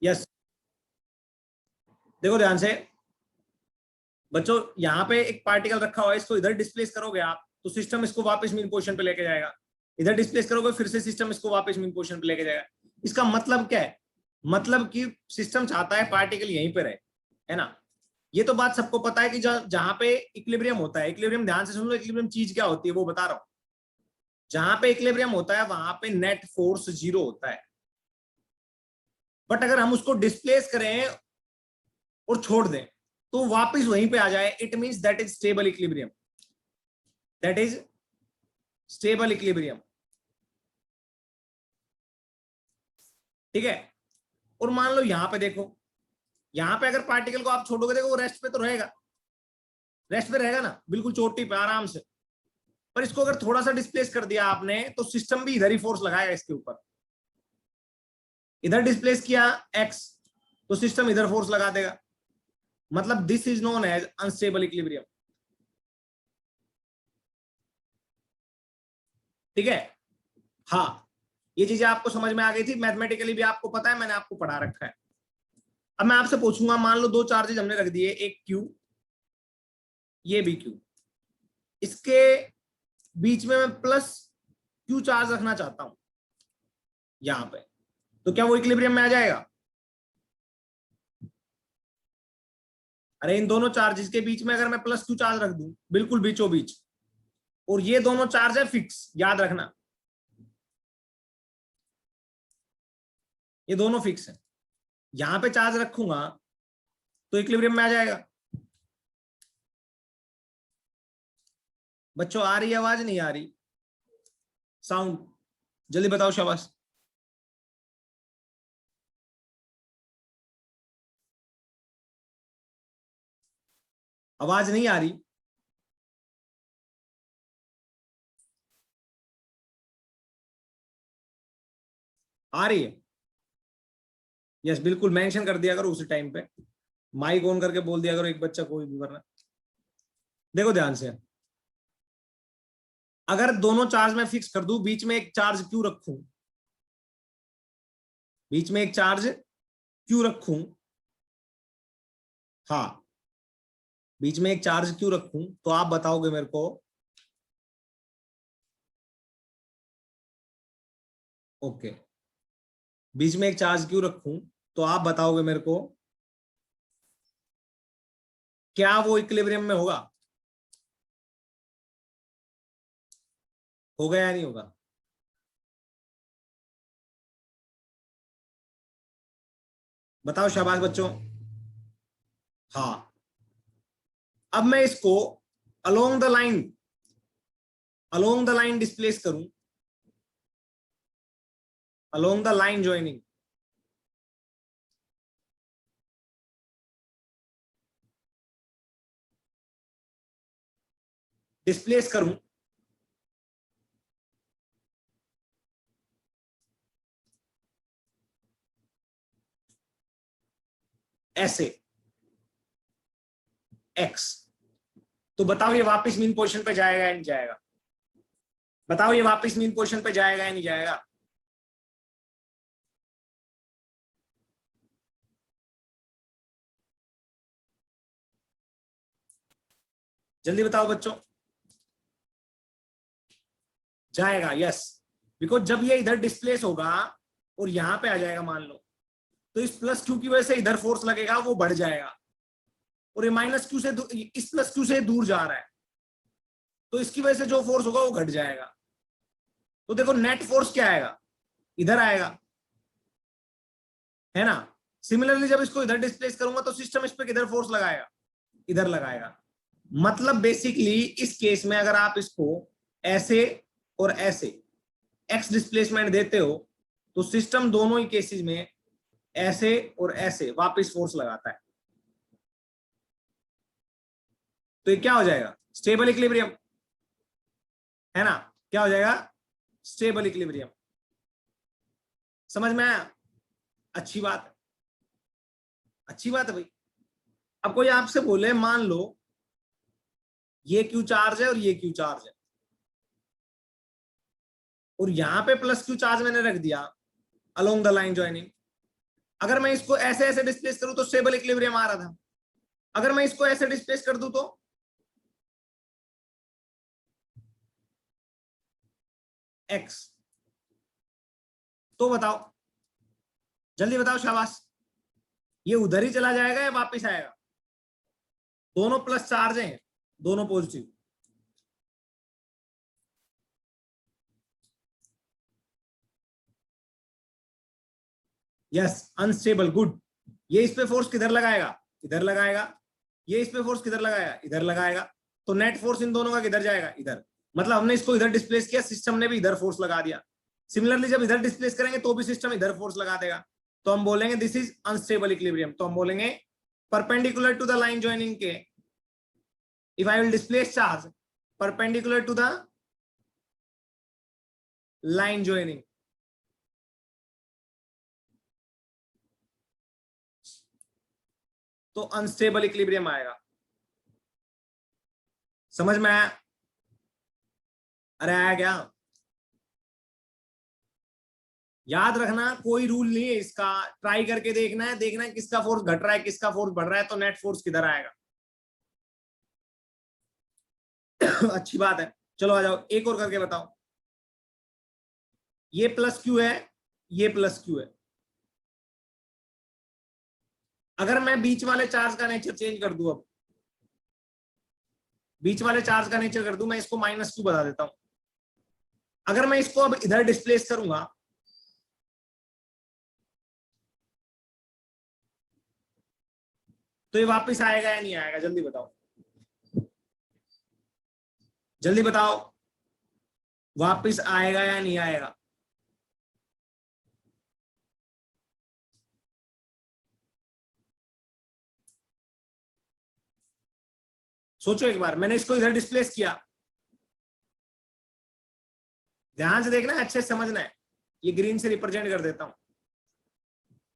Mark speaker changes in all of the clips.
Speaker 1: Yes, देखो ध्यान से बच्चों, यहाँ पे एक पार्टिकल रखा हुआ है, इसको इधर डिस्प्लेस करोगे आप तो सिस्टम इसको वापस मीन पोजीशन पे लेके जाएगा, इधर डिस्प्लेस करोगे फिर से सिस्टम इसको वापस मीन पोजीशन पे लेके जाएगा। इसका मतलब क्या है? मतलब कि सिस्टम चाहता है पार्टिकल यहीं पे रहे, है ना। ये तो बात सबको पता है कि जहां पे इक्विलिब्रियम होता है, इक्विलिब्रियम ध्यान से सुन लो, इक्विलिब्रियम चीज क्या होती है वो बता रहा हूं। जहां पे इक्विलिब्रियम होता है वहां पे नेट फोर्स 0 होता है, बट अगर हम उसको डिस्प्लेस करें और छोड़ दें तो वापस वहीं पे आ जाए, it means that is stable equilibrium, that is stable equilibrium. ठीक है। और मान लो यहां पे देखो, यहां पे अगर पार्टिकल को आप छोड़ोगे, देखो वो रेस्ट पे तो रहेगा, रेस्ट पे रहेगा ना, बिल्कुल चोटी पे आराम से। पर इसको अगर थोड़ा सा डिस्प्लेस कर दिया आपने तो सिस्टम भी इधर ही फोर्स लगाएगा इसके ऊपर। इधर डिस्प्लेस किया एक्स तो सिस्टम इधर फोर्स लगा देगा, मतलब this is known as unstable equilibrium. ठीक है। हाँ, ये चीजें आपको समझ में आ गई थी, मैथमेटिकली भी आपको पता है, मैंने आपको पढ़ा रखा है। अब मैं आपसे पूछूंगा, मान लो दो चार्जेस हमने रख दिए, एक क्यू, ये भी क्यू, इसके बीच में मैं प्लस क्यू चार्ज रखना चाहता हूं यहां पे, तो क्या वो इक्विलिब्रियम में आ जाएगा? अरे इन दोनों चार्जेस के बीच में अगर मैं प्लस क्यू चार्ज रख दूं, बिल्कुल बीचों बीच, और ये दोनों चार्ज है फिक्स, याद रखना ये दोनों फिक्स है, यहां पे चार्ज रखूंगा तो इक्विलिब्रियम में आ जाएगा। बच्चों आ रही आवाज, नहीं आ रही साउंड? जल्दी बताओ शाबाश। आवाज नहीं आ रही? आ रही है? यस, बिल्कुल मेंशन कर दिया करो उसी टाइम पे, माइक ऑन करके बोल दिया करो एक बच्चा कोई भी, वरना देखो ध्यान से, अगर दोनों चार्ज में फिक्स कर दूं, बीच में एक चार्ज क्यों रखूं, बीच में एक चार्ज क्यों रखूं, हाँ, बीच में एक चार्ज क्यों रखूं, तो आप बताओगे मेरे को। ओके, बीच में एक चार्ज क्यों रखूं तो आप बताओगे मेरे को, क्या वो इक्विलिब्रियम में होगा? होगा या नहीं होगा? बताओ शाबाश बच्चों। हाँ, अब मैं इसको along the line, along the line displace करूं, along the line joining, displace करूं, ऐसे एक्स, तो बताओ ये वापस मीन पोजीशन पे जाएगा या नहीं जाएगा? बताओ ये वापस मीन पोजीशन पे जाएगा या नहीं जाएगा? जल्दी बताओ बच्चों। जाएगा, यस, बिकॉज जब ये इधर डिस्प्लेस होगा और यहां पे आ जाएगा मान लो, तो इस प्लस क्यू की वजह से इधर फोर्स लगेगा, वो बढ़ जाएगा, और ये माइनस क्यू से इस प्लस क्यू से दूर जा रहा है, तो इसकी वजह से जो फोर्स होगा वो घट जाएगा। तो देखो नेट फोर्स क्या आएगा, इधर आएगा, है ना। सिमिलरली जब इसको इधर डिस्प्लेस करूंगा तो सिस्टम इस पे किधर फोर्स लगाएगा, इधर लगाएगा। मतलब बेसिकली इस केस में अगर आप इसको ऐसे और ऐसे एक्स डिस्प्लेसमेंट देते हो तो सिस्टम दोनों ही केसेस में ऐसे और ऐसे वापस फोर्स लगाता है, तो ये क्या हो जाएगा? स्टेबल इक्विलिब्रियम, है ना। क्या हो जाएगा? Stable equilibrium. समझ में आया? अच्छी बात है, अच्छी बात है भाई। अब कोई आपसे बोले, मान लो ये क्यू चार्ज है और ये क्यू चार्ज है, और यहां पे प्लस क्यू चार्ज मैंने रख दिया अलोंग द लाइन ज्वाइनिंग, अगर मैं इसको ऐसे ऐसे डिस्प्लेस करूं तो स्टेबल इक्विलिब्रियम आ रहा था, अगर मैं इसको ऐसे डिस्प्लेस कर दूं तो x। तो बताओ, जल्दी बताओ, शाबाश। ये उधर ही चला जाएगा या वापस आएगा? दोनों प्लस चार्ज हैं, दोनों पॉजिटिव। Yes, unstable, good. ये इस पे फोर्स किधर लगाएगा? इधर लगाएगा। ये इस पे फोर्स किधर लगाएगा? इधर लगाएगा। तो नेट फोर्स इन दोनों का किधर जाएगा? इधर। मतलब हमने इसको इधर डिस्प्लेस किया, सिस्टम ने भी इधर फोर्स लगा दिया। सिमिलरली जब इधर डिस्प्लेस करेंगे तो भी सिस्टम इधर फोर्स लगा देगा। तो हम बोलेंगे दिस इज अनस्टेबल इक्विलिब्रियम। तो हम बोलेंगे perpendicular to the line joining के, if I will displace charge perpendicular to the line joining, तो अनस्टेबल इक्विलिब्रियम आएगा। समझ में आया? अरे आया क्या? याद रखना, कोई रूल नहीं है इसका, ट्राई करके देखना है, देखना है किसका फोर्स घट रहा है किसका फोर्स बढ़ रहा है, तो नेट फोर्स किधर आएगा। अच्छी बात है। चलो आ जाओ, एक और करके बताओ। ये प्लस क्यू है, ये प्लस क्यू है। अगर मैं बीच वाले चार्ज का नेचर चेंज कर दूं, अब बीच वाले चार्ज का नेचर कर दूं, मैं इसको माइनस क्यू बता देता हूं। अगर मैं इसको अब इधर डिस्प्लेस करूंगा तो ये वापस आएगा या नहीं आएगा? जल्दी बताओ, जल्दी बताओ, वापस आएगा या नहीं आएगा? सोचो एक बार, मैंने इसको इधर डिस्प्लेस किया, ध्यान से देखना है, अच्छे से समझना है। ये ग्रीन से रिप्रेजेंट कर देता हूं।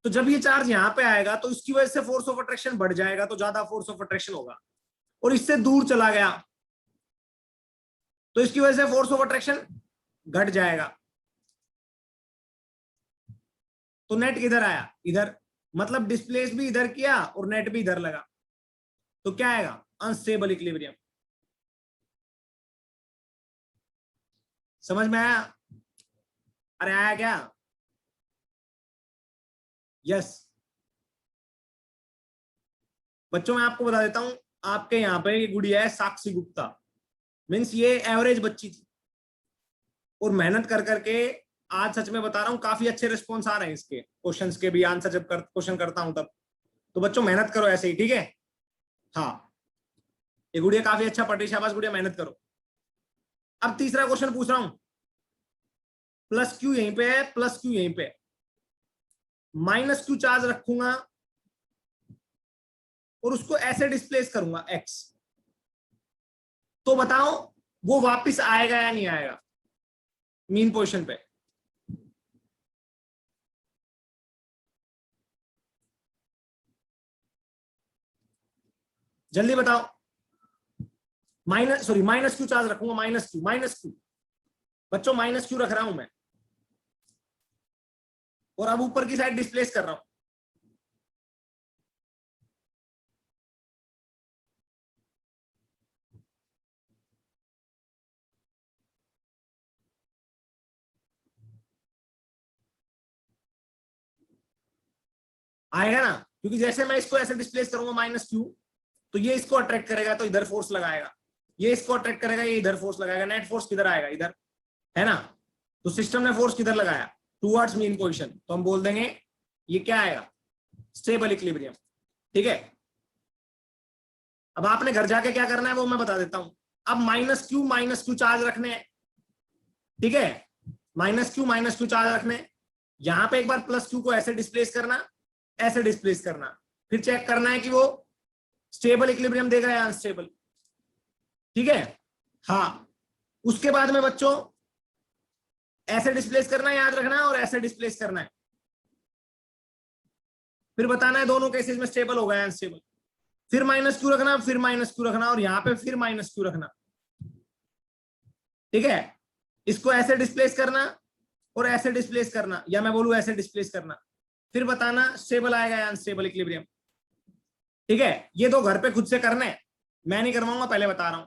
Speaker 1: तो जब ये चार्ज यहां पे आएगा तो इसकी वजह से फोर्स ऑफ अट्रैक्शन बढ़ जाएगा, तो ज्यादा फोर्स ऑफ अट्रैक्शन होगा। और इससे दूर चला गया तो इसकी वजह से फोर्स ऑफ अट्रैक्शन घट जाएगा। तो नेट किधर आया? इधर। मतलब डिस्प्लेस भी इधर किया और नेट भी इधर लगा, तो क्या आएगा? Unstable equilibrium. समझ में आया? अरे आया क्या? यस। बच्चों मैं आपको बता देता हूं, आपके यहाँ पे ये गुड़िया है साक्षी गुप्ता, मीन्स ये एवरेज बच्ची थी और मेहनत कर करके आज सच में बता रहा हूँ काफी अच्छे रिस्पॉन्स आ रहे हैं इसके क्वेश्चंस के भी आंसर जब क्वेश्चन करता हूं तब। तो बच्चों मेहनत करो ऐसे ही, ठीक है? हाँ, ये गुड़िया काफी अच्छा पढ़ रही, शाबाश गुड़िया, मेहनत करो। अब तीसरा क्वेश्चन पूछ रहा हूं, प्लस क्यू यहीं पे है, प्लस क्यू यहीं पे, माइनस क्यू चार्ज रखूंगा और उसको ऐसे डिस्प्लेस करूंगा एक्स। तो बताओ वो वापस आएगा या नहीं आएगा मीन पोजीशन पे? जल्दी बताओ। माइनस क्यू चार्ज रखूंगा, माइनस क्यू, माइनस क्यू। बच्चों माइनस क्यू रख रहा हूं मैं और अब ऊपर की साइड डिस्प्लेस कर रहा हूं। आएगा ना? क्योंकि जैसे मैं इसको ऐसे डिस्प्लेस करूंगा माइनस क्यू, तो ये इसको अट्रैक्ट करेगा तो इधर फोर्स लगाएगा, ये इसको अट्रैक्ट करेगा ये इधर फोर्स लगाएगा, नेट फोर्स किधर आएगा? इधर, है ना? तो सिस्टम ने फोर्स किधर लगाया? टुवर्ड्स मीन पोजीशन, तो हम बोल देंगे ये क्या आएगा? Stable equilibrium. ठीक है? अब आपने घर जाके क्या करना है वो मैं बता देता हूं। अब माइनस क्यू चार्ज रखने हैं, ठीक है? माइनस क्यू चार्ज रखने, यहां पे एक बार प्लस क्यू को ऐसे डिस्प्लेस करना, ऐसे डिस्प्लेस करना, फिर चेक करना है कि वो स्टेबल इक्विलिब्रियम देगा या अनस्टेबल। ठीक है? हाँ, उसके बाद में बच्चों ऐसे डिस्प्लेस करना है, याद रखना है, और ऐसे डिस्प्लेस करना है, फिर बताना है दोनों केसेस में स्टेबल होगा या अनस्टेबल। फिर माइनस क्यू रखना, फिर माइनस क्यू रखना, और यहां पे फिर माइनस क्यू रखना। ठीक है? इसको ऐसे डिस्प्लेस करना और ऐसे डिस्प्लेस करना, या मैं बोलूं ऐसे डिस्प्लेस करना, फिर बताना स्टेबल आएगा या अनस्टेबल इक्विलिब्रियम। ठीक है, ये तो घर पे खुद से करने हैं, मैं नहीं करवाऊंगा, पहले बता रहा हूं,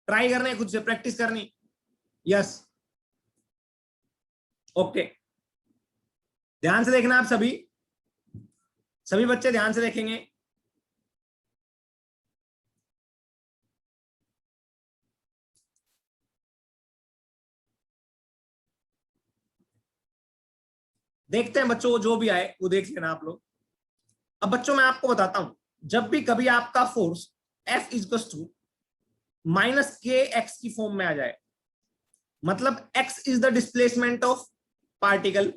Speaker 1: ट्राई करने खुद से, प्रैक्टिस करनी। यस, ओके, ध्यान से देखना आप सभी, सभी बच्चे ध्यान से देखेंगे। देखते हैं बच्चों, जो भी आए वो देख लेना आप लोग। अब बच्चों मैं आपको बताता हूं, जब भी कभी आपका force F is to minus k x की फॉर्म में आ जाए, मतलब x is the displacement of particle,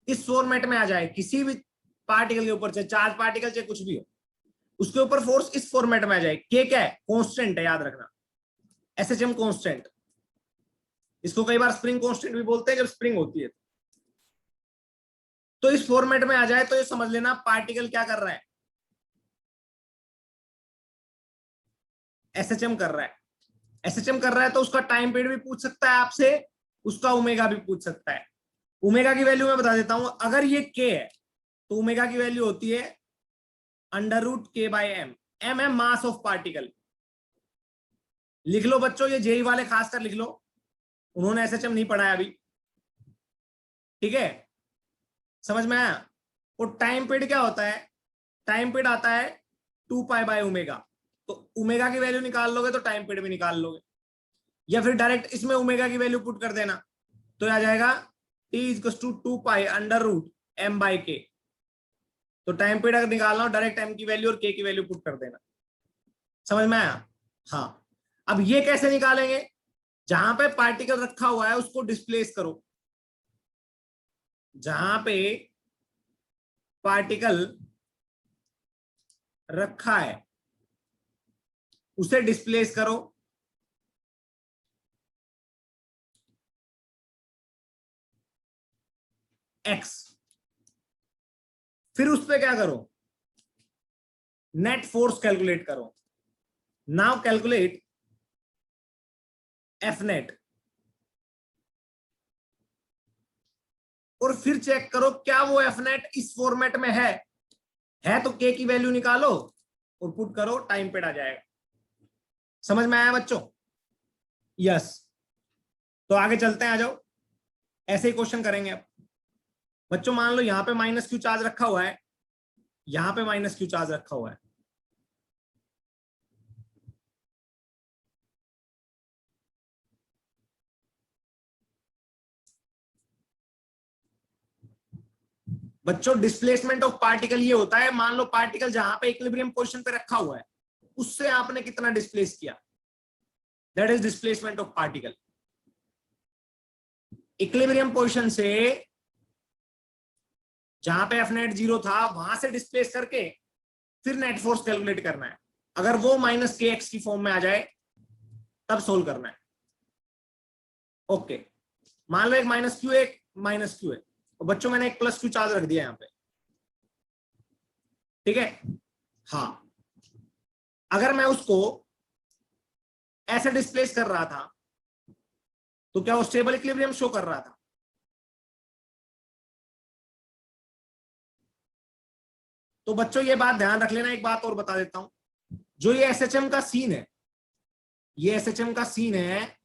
Speaker 1: इस फॉर्मेट में आ जाए, किसी भी पार्टिकल के ऊपर, चाहे चार्ज पार्टिकल चाहे कुछ भी हो, उसके ऊपर फोर्स इस फॉर्मेट में आ जाए, के क्या है, कांस्टेंट है, याद रखना, एसएचएम कांस्टेंट, इसको कई बार स्प्रिंग कांस्टेंट भी बोलते हैं जब स्प्रिंग होती है। तो इस फॉर्मेट में आ जाए तो ये समझ लेना पार्टिकल क्या कर रहा है, एसएचएम कर रहा है। एसएचएम कर रहा है तो उसका टाइम पीरियड भी पूछ सकता है आपसे, उसका ओमेगा भी पूछ सकता है। ओमेगा की वैल्यू मैं बता देता हूं, अगर ये के है तो ओमेगा की वैल्यू होती है √k/m, m है मास ऑफ पार्टिकल। लिख लो बच्चों, ये जेई वाले खासकर लिख लो, उन्होंने एसएचएम नहीं पढ़ा है अभी, ठीक है, समझ में आया। और टाइम पीरियड क्या होता है, टाइम पीरियड आता है 2π/ω, तो ओमेगा की वैल्यू निकाल लोगे तो टाइम पीरियड भी निकाल लोगे, या फिर डायरेक्ट इसमें ओमेगा की वैल्यू पुट कर देना, तो आ जाएगा t = 2π√m/k। तो टाइम पीरियड अगर निकालना हो, डायरेक्ट m की वैल्यू और k की वैल्यू पुट कर देना, समझ में आया। हाँ, अब ये कैसे निकालेंगे, जहां पे पार्टिकल रखा हुआ है उसको डिस्प्लेस करो, जहां पे पार्टिकल रखा है उसे डिस्प्लेस करो, x, फिर उस पर क्या करो, नेट फोर्स कैलकुलेट करो। नाउ कैलकुलेट एफ नेट, और फिर चेक करो क्या वो एफ नेट इस फॉर्मेट में है तो के की वैल्यू निकालो और पुट करो, टाइम पीरियड आ जाएगा। समझ में आया बच्चों। यस, तो आगे चलते हैं, आ जाओ, ऐसे ही क्वेश्चन करेंगे अब। बच्चों मान लो यहां पे -q चार्ज रखा हुआ है, यहां पे -q चार्ज रखा हुआ है, बच्चों डिस्प्लेसमेंट ऑफ पार्टिकल ये होता है, मान लो पार्टिकल जहां पे इक्विलिब्रियम पोजीशन पे रखा हुआ है उससे आपने कितना डिस्प्लेस किया, that is displacement of particle. Equilibrium position से जहां पे एफ नेट 0 था वहां से डिस्प्लेस करके फिर नेट फोर्स कैलकुलेट करना है, अगर वो -kx की फॉर्म में आ जाए तब सोल्व करना है। ओके, मान लो एक -q एक -q है, और बच्चों मैंने एक +q चार्ज रख दिया यहां पे, ठीक है। हाँ, अगर मैं उसको ऐसे डिस्प्लेस कर रहा था तो क्या वो स्टेबल इक्विलिब्रियम शो कर रहा था, तो बच्चों ये बात ध्यान रख लेना। एक बात और बता देता हूं, जो ये एसएचएम का सीन है, ये एसएचएम का सीन है,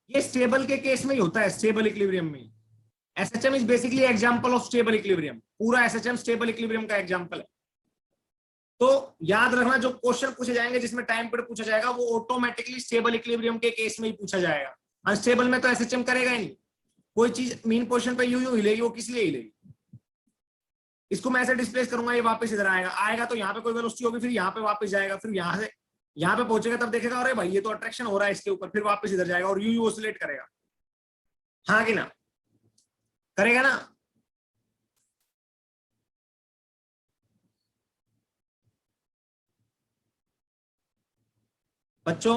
Speaker 1: ये स्टेबल के केस में ही होता है, स्टेबल इक्विलिब्रियम में। SHM is basically example of stable equilibrium, पूरा एसएचएम स्टेबल इक्विलिब्रियम का एग्जांपल है। तो याद रखना, जो क्वेश्चन पूछे जाएंगे जिसमें टाइम पीरियड पूछा जाएगा वो ऑटोमेटिकली स्टेबल इक्विलिब्रियम के केस में ही पूछा जाएगा, अनस्टेबल में तो एसएचएम करेगा ही नहीं। कोई चीज मीन पोजीशन पे यूं हिलेगी, वो किस लिए हिलेगी, इसको मैं ऐसे डिस्प्लेस करूंगा, ये वापस इधर आएगा तो यहाँ पे कोई वेलोसिटी होगी, फिर यहाँ पे वापस जाएगा, फिर यहाँ से यहाँ पे पहुंचेगा, तब देखेगा अरे भाई ये तो अट्रैक्शन हो रहा है इसके ऊपर, फिर वापस इधर जाएगा और यू ऑसिलेट करेगा, हाँ कि ना, करेगा ना। बच्चों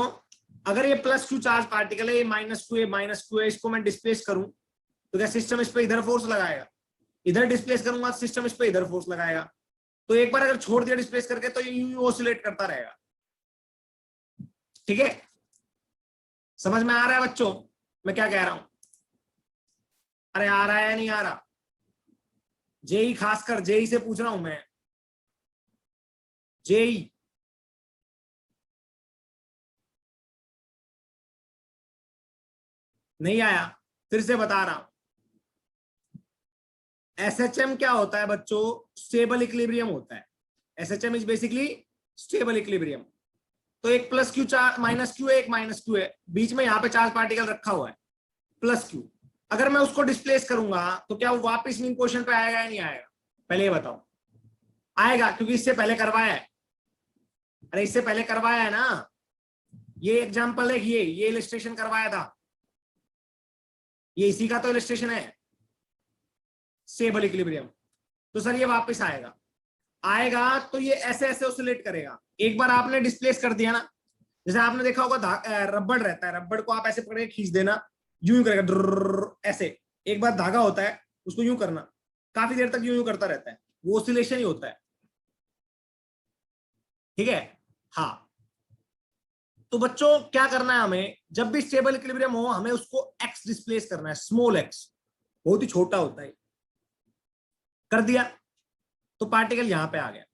Speaker 1: अगर ये +q चार्ज पार्टिकल है, ये -q है, इसको मैं डिस्प्लेस करूं तो क्या सिस्टम इस पे इधर फोर्स लगाएगा, इधर डिस्प्लेस करूंगा सिस्टम इस पे इधर फोर्स लगाएगा, तो एक बार अगर छोड़ दिया डिस्प्लेस करके तो ये यूं ऑसिलेट करता रहेगा। ठीक है, समझ में आ रहा है बच्चों मैं क्या कह रहा हूं? अरे आ रहा है या नहीं आ रहा? जेई, खासकर जेई से पूछ रहा हूं मैं, जेई। नहीं आया? फिर से बता रहा हूं, एसएचएम क्या होता है बच्चों? स्टेबल इक्विलिब्रियम होता है। SHM is basically stable equilibrium. तो एक plus Q charge, minus Q है, एक माइनस क्यू है, बीच में यहाँ पे चार्ज पार्टिकल रखा हुआ है प्लस क्यू। अगर मैं उसको डिस्प्लेस करूंगा तो क्या वो वापस मीन पोजीशन पे आएगा या नहीं आएगा? पहले ये बताओ। आएगा, क्योंकि इससे पहले करवाया है। अरे इससे पहले करवाया है ना, ये एग्जांपल है, ये इलस्ट्रेशन करवाया था, ये इसी का तो इलस्ट्रेशन है, स्टेबल इक्विलिब्रियम। तो सर ये वापस आएगा, आएगा तो ये ऐसे ऐसे ऑसिलेट करेगा। एक बार आपने डिस्प्लेस कर दिया ना, जैसे आपने देखा होगा रबड़ रहता है, रबड़ को आप ऐसे पकड़ के खींच देना, यूं करेगा ड्रर, ऐसे। एक बार धागा होता है, उसको यूं करना, काफी देर तक यूं करता रहता है, वो ऑसिलेशन ही होता है। ठीक है, हाँ। तो बच्चों क्या करना है हमें, जब भी स्टेबल इक्विलिब्रियम हो हमें उसको एक्स डिस्प्लेस करना है, स्मॉल एक्स, बहुत ही छोटा होता है। कर दिया तो पार्टिकल यहां पे आ गया।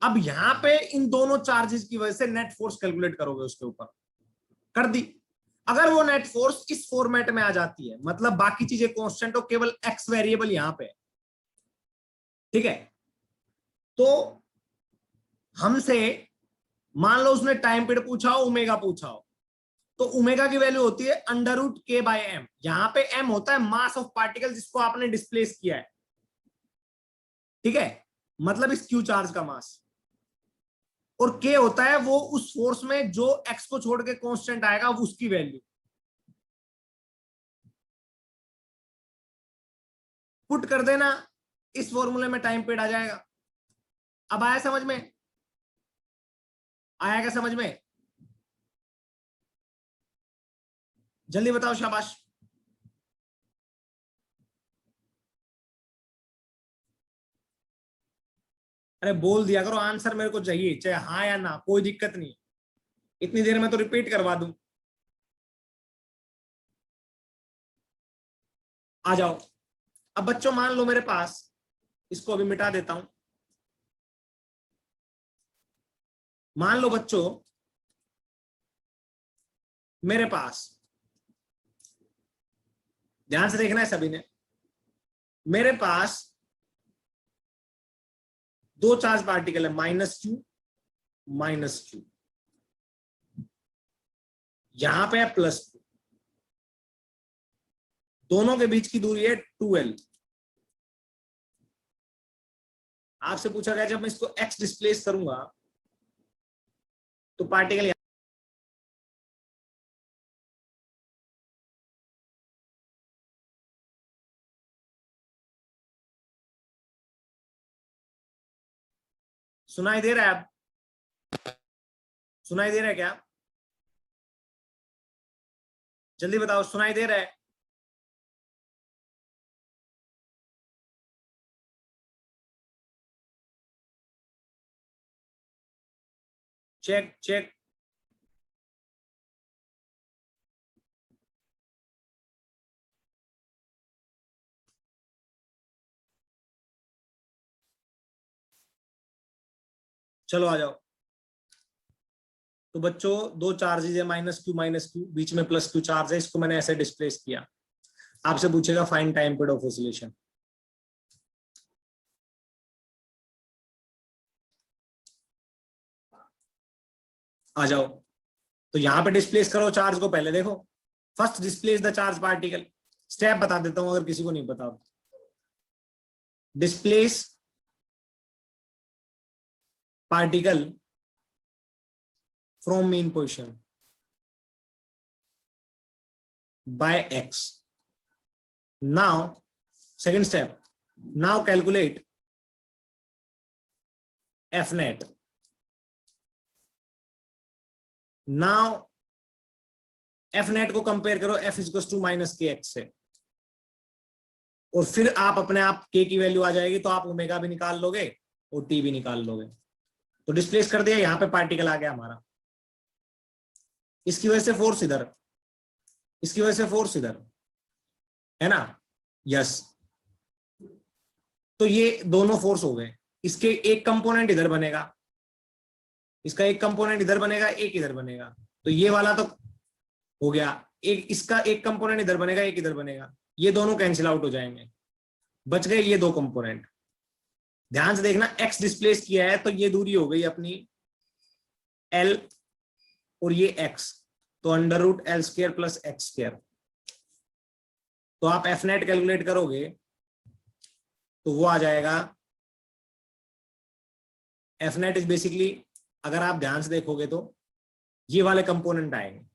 Speaker 1: अब यहां पे इन दोनों चार्जेस की वजह से नेट फोर्स कैलकुलेट करोगे उसके ऊपर। कर दी। अगर वो नेट फोर्स इस फॉर्मेट में आ जाती है, मतलब बाकी चीजें कांस्टेंट हो, केवल एक्स वेरिएबल यहां पे, ठीक है, तो हमसे मान लो उसने टाइम पीरियड पूछा हो, ओमेगा पूछा हो, तो ओमेगा की वैल्यू होती है अंडर रूट के बाय एम। यहां पे एम होता है मास ऑफ पार्टिकल जिसको आपने डिस्प्लेस किया है, ठीक है, मतलब इस क्यू चार्ज का मास। और के होता है वो उस फोर्स में जो एक्स को छोड़ के कांस्टेंट आएगा, वो उसकी वैल्यू। पुट कर देना, इस फॉर्मूले में टाइम पीरियड आ जाएगा। अब आया समझ में? आया क्या समझ में? जल्दी बताओ, शाबाश। अरे बोल दिया करो, आंसर मेरे को चाहिए, चाहे हाँ या ना, कोई दिक्कत नहीं, इतनी देर में तो रिपीट करवा दूं। आ जाओ। अब बच्चों मान लो मेरे पास, इसको अभी मिटा देता हूं। मान लो बच्चों मेरे पास, ध्यान से देखना है सभी ने, मेरे पास दो चार्ज पार्टिकल है, माइनस क्यू माइनस क्यू, यहां पे है प्लस क्यू, दोनों के बीच की दूरी है 2l। आपसे पूछा गया जब मैं इसको x डिस्प्लेस करूंगा तो पार्टिकल, सुनाई दे रहा है? अब सुनाई दे रहा है क्या? जल्दी बताओ, सुनाई दे रहा है? Check check. चलो आ जाओ। तो बच्चों दो चार्जेज है, माइनस क्यू, बीच में प्लस क्यू चार्ज है, इसको मैंने ऐसे डिस्प्लेस किया। आपसे पूछेगा find time period of oscillation. आ जाओ। तो यहां पे डिस्प्लेस करो चार्ज को, पहले देखो, first displace the charge particle. Step बता देता हूं अगर किसी को नहीं पता। Displace particle from main position by x. Now second step, now calculate f net. Now f net को कंपेयर करो f equal to minus k x से, और फिर आप अपने आप k की वैल्यू आ जाएगी, तो आप ओमेगा भी निकाल लोगे और t भी निकाल लोगे। तो डिस्प्लेस कर दिया, यहां पे पार्टिकल आ गया हमारा। इसकी वजह से फोर्स इधर, इसकी वजह से फोर्स इधर, है ना, यस। तो ये दोनों फोर्स हो गए। इसके एक कंपोनेंट इधर बनेगा, इसका एक कंपोनेंट इधर बनेगा, एक इधर बनेगा, तो ये वाला तो हो गया। एक इसका एक कंपोनेंट इधर बनेगा, एक इधर बनेगा, ये दोनों कैंसिल आउट हो जाएंगे, बच गए ये दो कंपोनेंट। ध्यान से देखना, एक्स डिस्प्लेस किया है तो ये दूरी हो गई अपनी एल और ये एक्स, तो under root L square plus x square. तो आप एफ नेट कैलकुलेट करोगे तो वो आ जाएगा, एफ नेट इज बेसिकली, अगर आप ध्यान से देखोगे तो ये वाले कंपोनेंट आएंगे।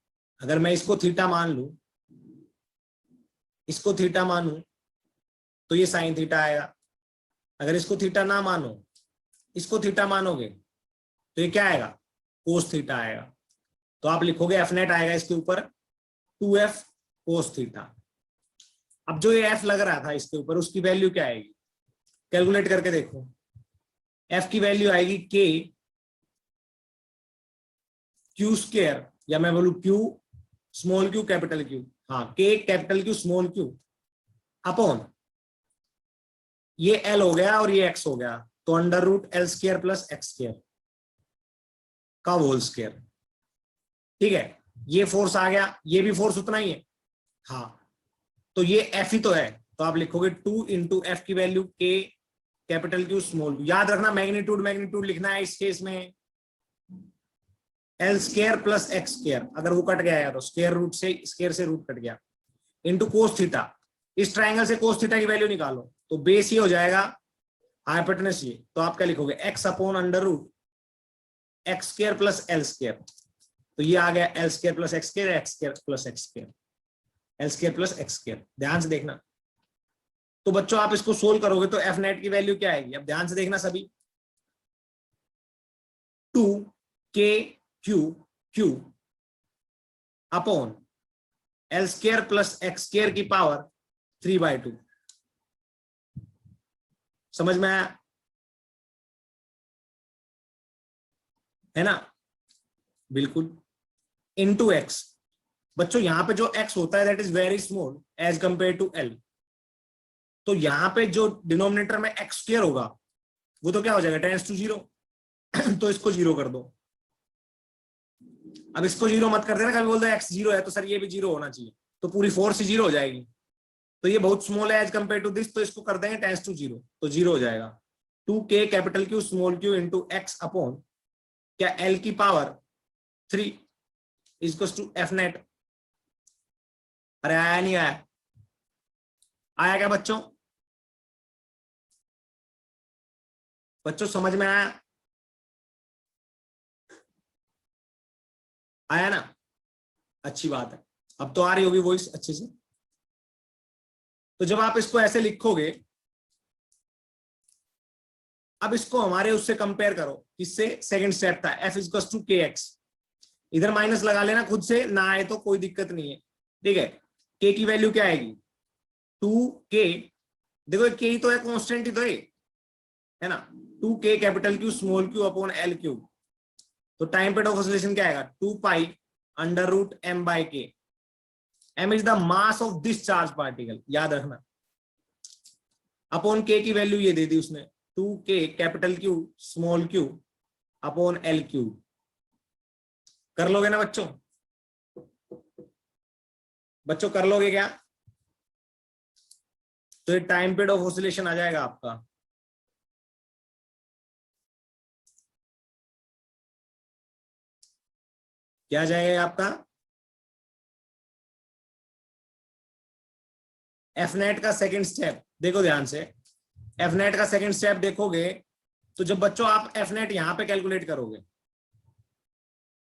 Speaker 1: अगर मैं इसको थीटा मान लूं, इसको थीटा मानूं, तो ये साइन थीटा आएगा। अगर इसको थीटा ना मानो, इसको थीटा मानोगे, तो ये क्या आएगा, कोस थीटा आएगा। तो आप लिखोगे एफ नेट आएगा इसके ऊपर 2f कोस थीटा। अब जो ये एफ लग रहा था इसके ऊपर, उसकी वैल्यू क्या आएगी, कैलकुलेट करके देखो। एफ की वैल्यू आएगी के क्यू स्क्वायर, या मैं बोलूं Q small Q capital Q, हाँ k capital Q small Q upon, ये एल हो गया और ये एक्स हो गया, तो under root L square plus x square का होल स्क्वायर। ठीक है, ये फोर्स आ गया, ये भी फोर्स उतना ही है, हाँ, तो ये एफ ही तो है। तो आप लिखोगे 2 इंटू एफ की वैल्यू के कैपिटल क्यू स्मॉल क्यू। याद रखना मैग्नीट्यूड मैग्नीट्यूड लिखना है इस केस में, L square plus x square, अगर वो कट गया है तो स्क्वायर रूट से, स्क्वायर से रूट कट गया, इंटू कोस थीटा। इस ट्रायंगल से कोस थीटा की वैल्यू निकालो, तो बेस ये हो जाएगा, हाइपोटेनस ये, तो आप क्या लिखोगे, x upon under root x square plus L square. तो ये आ गया L square plus x square, x square plus x square, L square plus x square. ध्यान से देखना, तो बच्चों आप इसको सोल्व करोगे तो एफ नेट की वैल्यू क्या आएगी, अब ध्यान से देखना सभी, 2k Q Q upon L square plus x square की पावर 3/2। समझ में आया, है ना, बिल्कुल, इनटू एक्स। बच्चों यहां पे जो x होता है that is very small as compare to l, तो यहां पे जो डिनोमिनेटर में एक्स स्क्वायर होगा वो तो क्या हो जाएगा, टेंड्स टू 0, तो इसको 0 कर दो। अब इसको 0 मत कर देना, कभी बोल दो x 0 है तो सर ये भी 0 होना चाहिए, तो पूरी फोर्स 0 हो जाएगी। तो ये बहुत स्मॉल है एज कंपेयर टू दिस, तो इसको कर देंगे टेंड्स टू 0, तो 0 हो जाएगा। 2k capital Q small Q into x upon क्या l की power 3 equals to F net. अरे आया नहीं आया, आया क्या बच्चों, बच्चों समझ में आया, आया ना, अच्छी बात है, अब तो आ रही होगी वॉइस अच्छे से। तो जब आप इसको ऐसे लिखोगे, अब इसको हमारे उससे कंपेयर करो, किससे, सेकंड स्टेप था एफ इक्वल्स टू के एक्स, इधर माइनस लगा लेना खुद से, ना आए तो कोई दिक्कत नहीं है, ठीक है। के की वैल्यू क्या आएगी, 2k, देखो के ही तो है, कॉन्स्टेंट ही तो है ना, 2k capital Q small Q upon L cube, तो टाइम पीरियड ऑफ ऑसिलेशन क्या आएगा, 2 pi under root m by k. m is the mass of this charge particle, याद रखना, अपॉन k की वैल्यू ये दे दी उसने, 2k capital Q small Q upon L cube. कर लोगे ना बच्चों, बच्चों कर लोगे क्या, तो ये टाइम पीरियड ऑफ ऑसिलेशन आ जाएगा आपका, क्या आ जाएगा आपका, एफ नेट का सेकंड स्टेप। देखो ध्यान से, एफ नेट का सेकंड स्टेप देखोगे तो जब बच्चों आप एफ नेट यहां पे कैलकुलेट करोगे,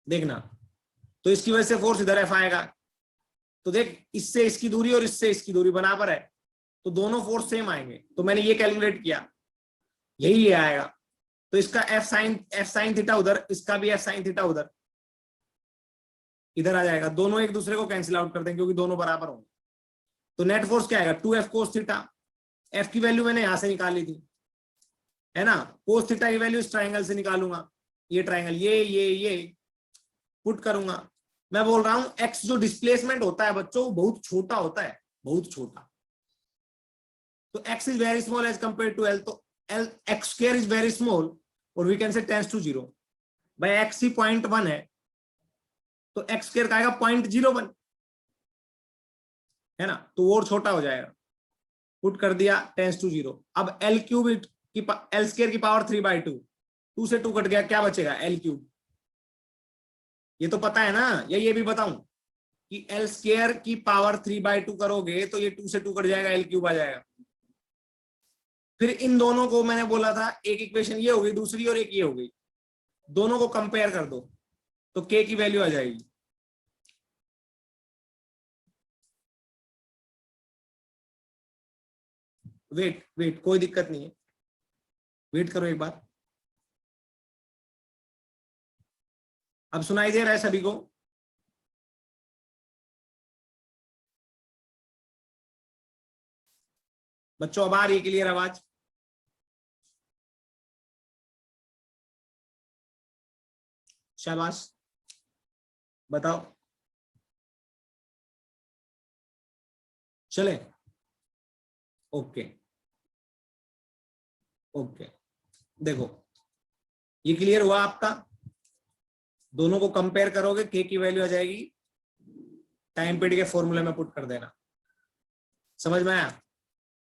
Speaker 1: देखना, तो इसकी वजह से फोर्स इधर एफ आएगा, तो देख इससे इसकी दूरी और इससे इसकी दूरी बराबर है, तो दोनों फोर्स सेम आएंगे। तो मैंने ये कैलकुलेट किया, यही ये आएगा, तो इसका एफ साइन थीटा उधर, इसका भी एफ साइन थीटा उधर, इधर आ जाएगा, दोनों एक दूसरे को कैंसिल आउट कर देंगे क्योंकि दोनों बराबर होंगे। तो नेट फोर्स क्या आएगा, 2f कोस थीटा, एफ की वैल्यू मैंने यहां से निकाली थी, है ना, कोस थीटा की वैल्यू इस ट्राइंगल से निकालूंगा, ये ट्राइंगल ये पुट करूंगा, मैं बोल रहा हूं एक्स जो डिस्प्लेसमेंट होता है बच्चों वो बहुत छोटा होता है, बहुत छोटा। तो x is very small as compare to l, तो l x square is very small और we can say tends to 0। भाई x ही 0.1 है तो x स्क्वायर का आएगा 0.01, है ना, तो वो और छोटा हो जाएगा। पुट कर दिया टेंड्स टू 0। अब l क्यूब की l स्क्वायर की पावर 3/2, 2 से 2 कट गया, क्या बचेगा l क्यूब। ये तो पता है ना, या ये भी बताऊं कि l स्क्वायर की पावर 3/2 करोगे तो ये 2 से 2 कट जाएगा, l क्यूब आ जाएगा। फिर इन दोनों को मैंने बोला था एक इक्वेशन ये हो गई दूसरी और एक ये हो गई, दोनों को कंपेयर कर दो तो k की वैल्यू आ जाएगी। वेट वेट कोई दिक्कत नहीं है, वेट करो एक बार। अब सुनाई दे रहा है सभी को? बच्चों अब आ रही है क्लियर आवाज? शाबाश, बताओ। चले, ओके ओके। देखो ये क्लियर हुआ आपका, दोनों को कंपेयर करोगे k की वैल्यू आ जाएगी, टाइम पीरियड के फॉर्मूले में पुट कर देना। समझ में आया?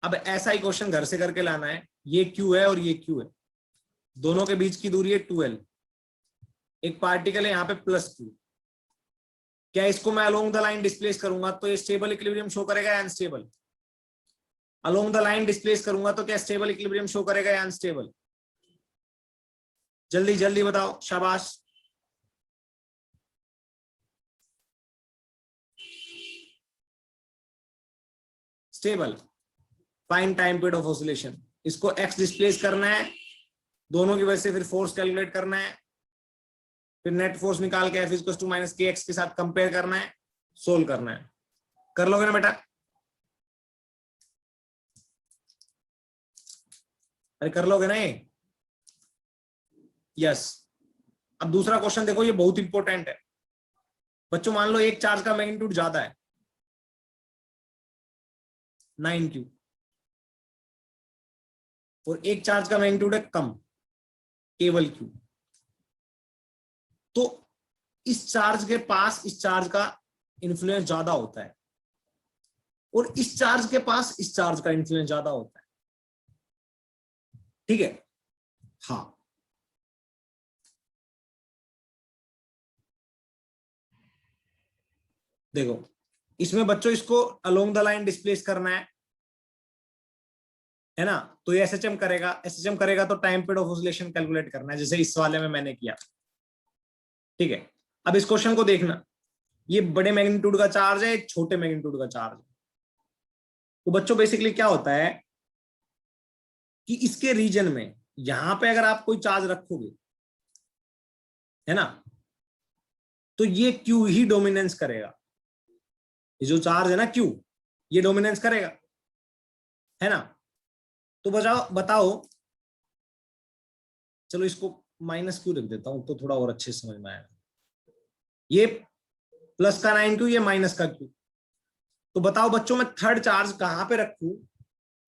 Speaker 1: अब ऐसा ही क्वेश्चन घर से करके लाना है। ये q है और ये q है, दोनों के बीच की दूरी है 2l, एक पार्टिकल है यहाँ पे प्लस q। क्या इसको मैं अलोंग द लाइन डिस्प्लेस करूंगा तो ये स्टेबल इक्विलिब्रियम शो करेगा या unstable? Along the line displace करूंगा तो क्या स्टेबल इक्विलिब्रियम शो करेगा या अनस्टेबल? जल्दी जल्दी बताओ, शाबाश। Stable. Find time period of oscillation, इसको x डिस्प्लेस करना है, दोनों की वजह से फिर फोर्स कैलकुलेट करना है, फिर नेट फोर्स निकाल के F equals to minus kx के साथ कंपेयर करना है, सोल्व करना है। कर लोगे ना बेटा? अरे कर लोगे ना ये? यस। अब दूसरा क्वेश्चन देखो, ये बहुत इंपॉर्टेंट है बच्चों। मान लो एक चार्ज का मैग्नीट्यूड ज्यादा है 9q और एक चार्ज का मैग्नीट्यूड है कम, केवल q। तो इस चार्ज के पास इस चार्ज का इन्फ्लुएंस ज्यादा होता है और इस चार्ज के पास इस चार्ज का इन्फ्लुएंस ज्यादा होता है, ठीक है? हाँ, देखो इसमें बच्चों इसको अलोंग द लाइन डिस्प्लेस करना है ना, तो ये एसएचएम करेगा, एसएचएम करेगा तो time period of oscillation calculate करना है, जैसे इस वाले में मैंने किया, ठीक है? अब इस क्वेश्चन को देखना, ये बड़े मैग्नीट्यूड का चार्ज है, एक छोटे मैग्नीट्यूड का चार्ज है। तो बच्चों बेसिकली क्या होता है कि इसके रीजन में यहां पे अगर आप कोई चार्ज रखोगे, है ना, तो ये क्यू ही डोमिनेंस करेगा। ये जो चार्ज है ना क्यू, ये डोमिनेंस करेगा, है ना? तो बताओ, चलो इसको माइनस क्यू रख देता हूं तो थोड़ा और अच्छे समझ में आएगा। ये प्लस का 9q, ये माइनस का q। तो बताओ बच्चों मैं थर्ड चार्ज कहां पे रखूं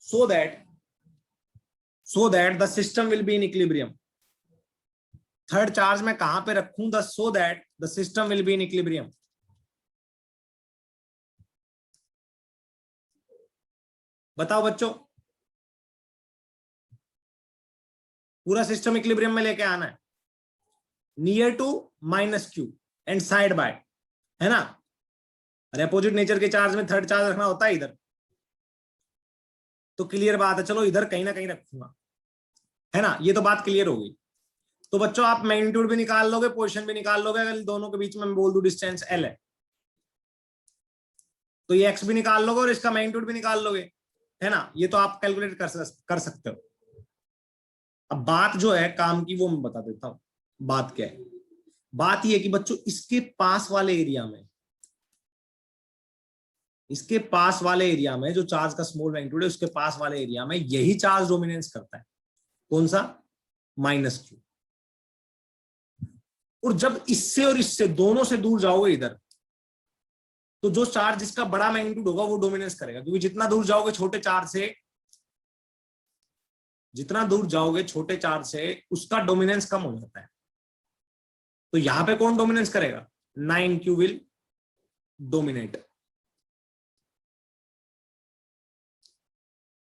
Speaker 1: so that the system will be in equilibrium. Third charge मैं कहां पे रखूं so that the system will be in equilibrium? बताओ बच्चों, पूरा सिस्टम इक्विलिब्रियम में लेके आना है, near to minus Q end side by, है ना? अरे अपोजिट नेचर के चार्ज में थर्ड चार्ज रखना होता है इधर, तो क्लियर बात है, चलो इधर कहीं ना कहीं रखूंगा, है ना? ये तो बात क्लियर हो गई। तो बच्चों आप मैग्नीट्यूड भी निकाल लोगे, पोजीशन भी निकाल लोगे, अगर दोनों के बीच में मैं बोल दूं डिस्टेंस l है तो ये x भी निकाल लोगे और इसका मैग्नीट्यूड भी निकाल लोगे, है ना? ये तो आप कैलकुलेट कर सकते हो। अब बात जो है काम की वो मैं बता देता हूं। बात क्या है? बात ये कि बच्चों इसके पास वाले एरिया में, इसके पास वाले एरिया में जो चार्ज का स्मॉल मैग्नीट्यूड है उसके पास वाले एरिया में यही चार्ज डोमिनेंस करता है। कौन सा? Minus Q. और जब इससे और इससे दोनों से दूर जाओगे इधर तो जो चार्ज जिसका बड़ा मैग्नीट्यूड होगा वो डोमिनेंस करेगा, क्योंकि जितना दूर जाओगे छोटे चार्ज से, जितना दूर जाओगे छोटे चार्ज से, उसका डोमिनेंस कम हो जाता है। तो यहां पे कौन डोमिनेंस करेगा? 9q विल डोमिनेट,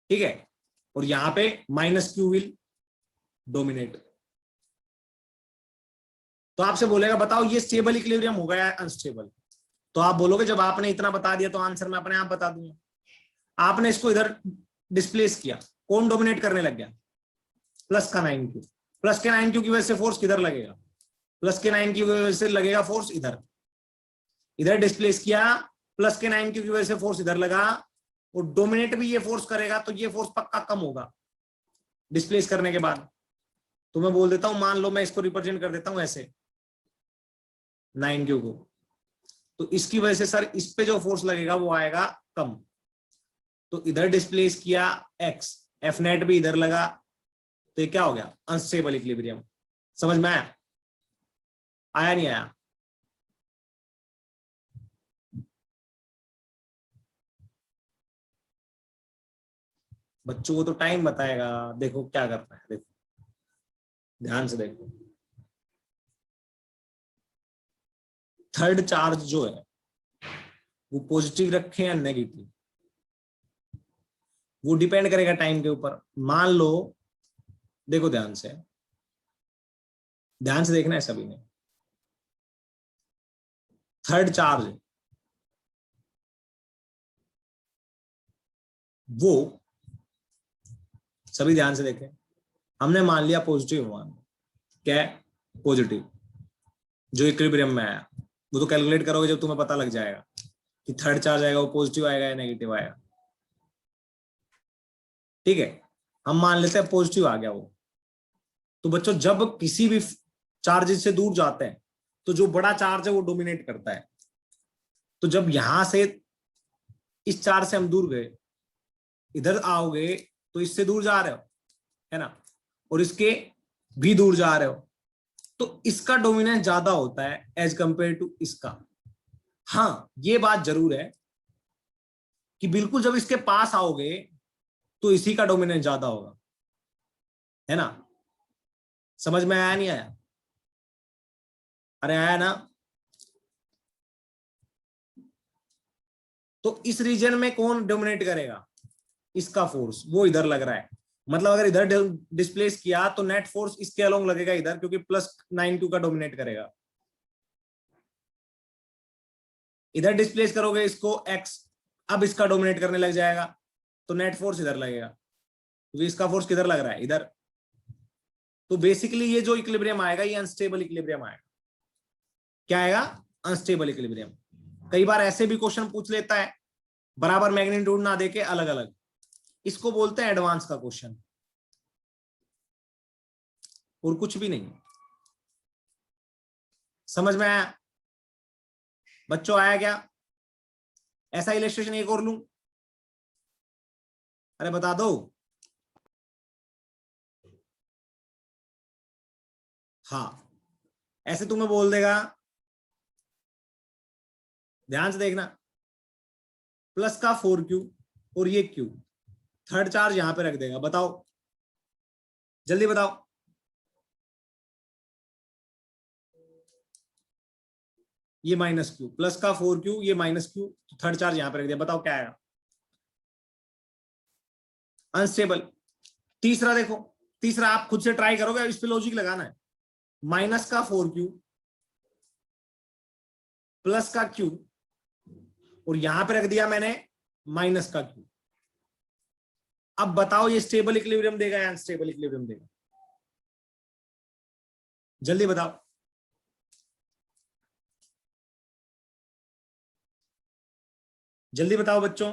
Speaker 1: ठीक है। और यहां पे -q विल डोमिनेट। तो आपसे बोलेगा बताओ ये स्टेबल इक्विलिब्रियम होगा या अनस्टेबल? तो आप बोलोगे जब आपने इतना बता दिया तो आंसर मैं अपने आप बता दूंगा। आपने इसको इधर डिस्प्लेस किया, कौन डोमिनेट करने लग गया? प्लस का 9q। प्लस के 9q की वजह से फोर्स किधर लगेगा? प्लस के 9q की वजह से लगेगा फोर्स इधर। इधर डिस्प्लेस किया, प्लस के 9q की वजह से फोर्स इधर लगा, और डोमिनेट भी ये फोर्स करेगा, तो ये फोर्स पक्का कम होगा डिस्प्लेस करने के बाद। तो मैं बोल देता हूं, मान लो मैं इसको रिप्रेजेंट कर देता हूं ऐसे 9q को, तो इसकी वजह से सर इस पे जो फोर्स लगेगा वो आएगा कम। तो इधर डिस्प्लेस किया x, एफ नेट भी इधर लगा, तो ये क्या हो गया? Unstable equilibrium. समझ में आया? आया नहीं आया? बच्चों को तो टाइम बताएगा, देखो क्या करना है, देखो ध्यान से देखो। थर्ड चार्ज जो है वो पॉजिटिव रखे या नेगेटिव, वो डिपेंड करेगा टाइम के ऊपर। मान लो, देखो ध्यान से, ध्यान से देखना है सभी ने। थर्ड चार्ज वो, सभी ध्यान से देखें, हमने मान लिया पॉजिटिव मान, क्या है? पॉजिटिव, जो इक्विलिब्रियम में आया। वो तो कैलकुलेट करोगे जब तुम्हें पता लग जाएगा कि थर्ड चार्ज आएगा वो पॉजिटिव आएगा या नेगेटिव आएगा, ठीक है। हम मान लेते हैं पॉजिटिव आ गया वो। तो बच्चों जब किसी भी चार्ज से दूर जाते हैं तो जो बड़ा चार्ज है वो डोमिनेट करता है। तो जब यहां से इस चार्ज से हम दूर गए, इधर आओगे तो इससे दूर जा रहे हो, है ना, और इसके भी दूर जा रहे हो, तो इसका डोमिनेंस ज्यादा होता है एज कंपेयर टू इसका। हाँ, ये बात जरूर है कि बिल्कुल जब इसके पास आओगे तो इसी का डोमिनेंस ज्यादा होगा, है ना। समझ में आया नहीं आया? अरे आया ना। तो इस रीजन में कौन डोमिनेट करेगा? इसका फोर्स, वो इधर लग रहा है। मतलब अगर इधर डिस्प्लेस किया तो नेट फोर्स इसके अलोंग लगेगा इधर, क्योंकि +9q का डोमिनेट करेगा। इधर डिस्प्लेस करोगे इसको x, अब इसका डोमिनेट करने लग जाएगा, तो नेट फोर्स इधर लगेगा, क्योंकि इसका फोर्स किधर लग रहा है? इधर। तो बेसिकली ये जो इक्विलिब्रियम आएगा ये अनस्टेबल इक्विलिब्रियम आएगा। क्या आएगा? Unstable equilibrium. कई बार ऐसे भी क्वेश्चन पूछ लेता है, बराबर मैग्नीट्यूड ना देके अलग अलग, इसको बोलते हैं एडवांस का क्वेश्चन, और कुछ भी नहीं। समझ में आया बच्चों? आया क्या? ऐसा इलस्ट्रेशन एक और लूं? अरे बता दो। हाँ, ऐसे तुम्हें बोल देगा, ध्यान से देखना, प्लस का 4q और ये q, थर्ड चार्ज यहां पे रख देगा। बताओ, जल्दी बताओ। ये -q, प्लस का 4q, ये -q, तो थर्ड चार्ज यहां पे रख दिया। बताओ क्या आएगा? अनस्टेबल। तीसरा देखो, तीसरा आप खुद से ट्राई करोगे, इस पे लॉजिक लगाना है। माइनस का 4q, प्लस का q, और यहां पे रख दिया मैंने माइनस का q। अब बताओ ये स्टेबल इक्विलिब्रियम देगा या अनस्टेबल इक्विलिब्रियम देगा? जल्दी बताओ। जल्दी बताओ बच्चों।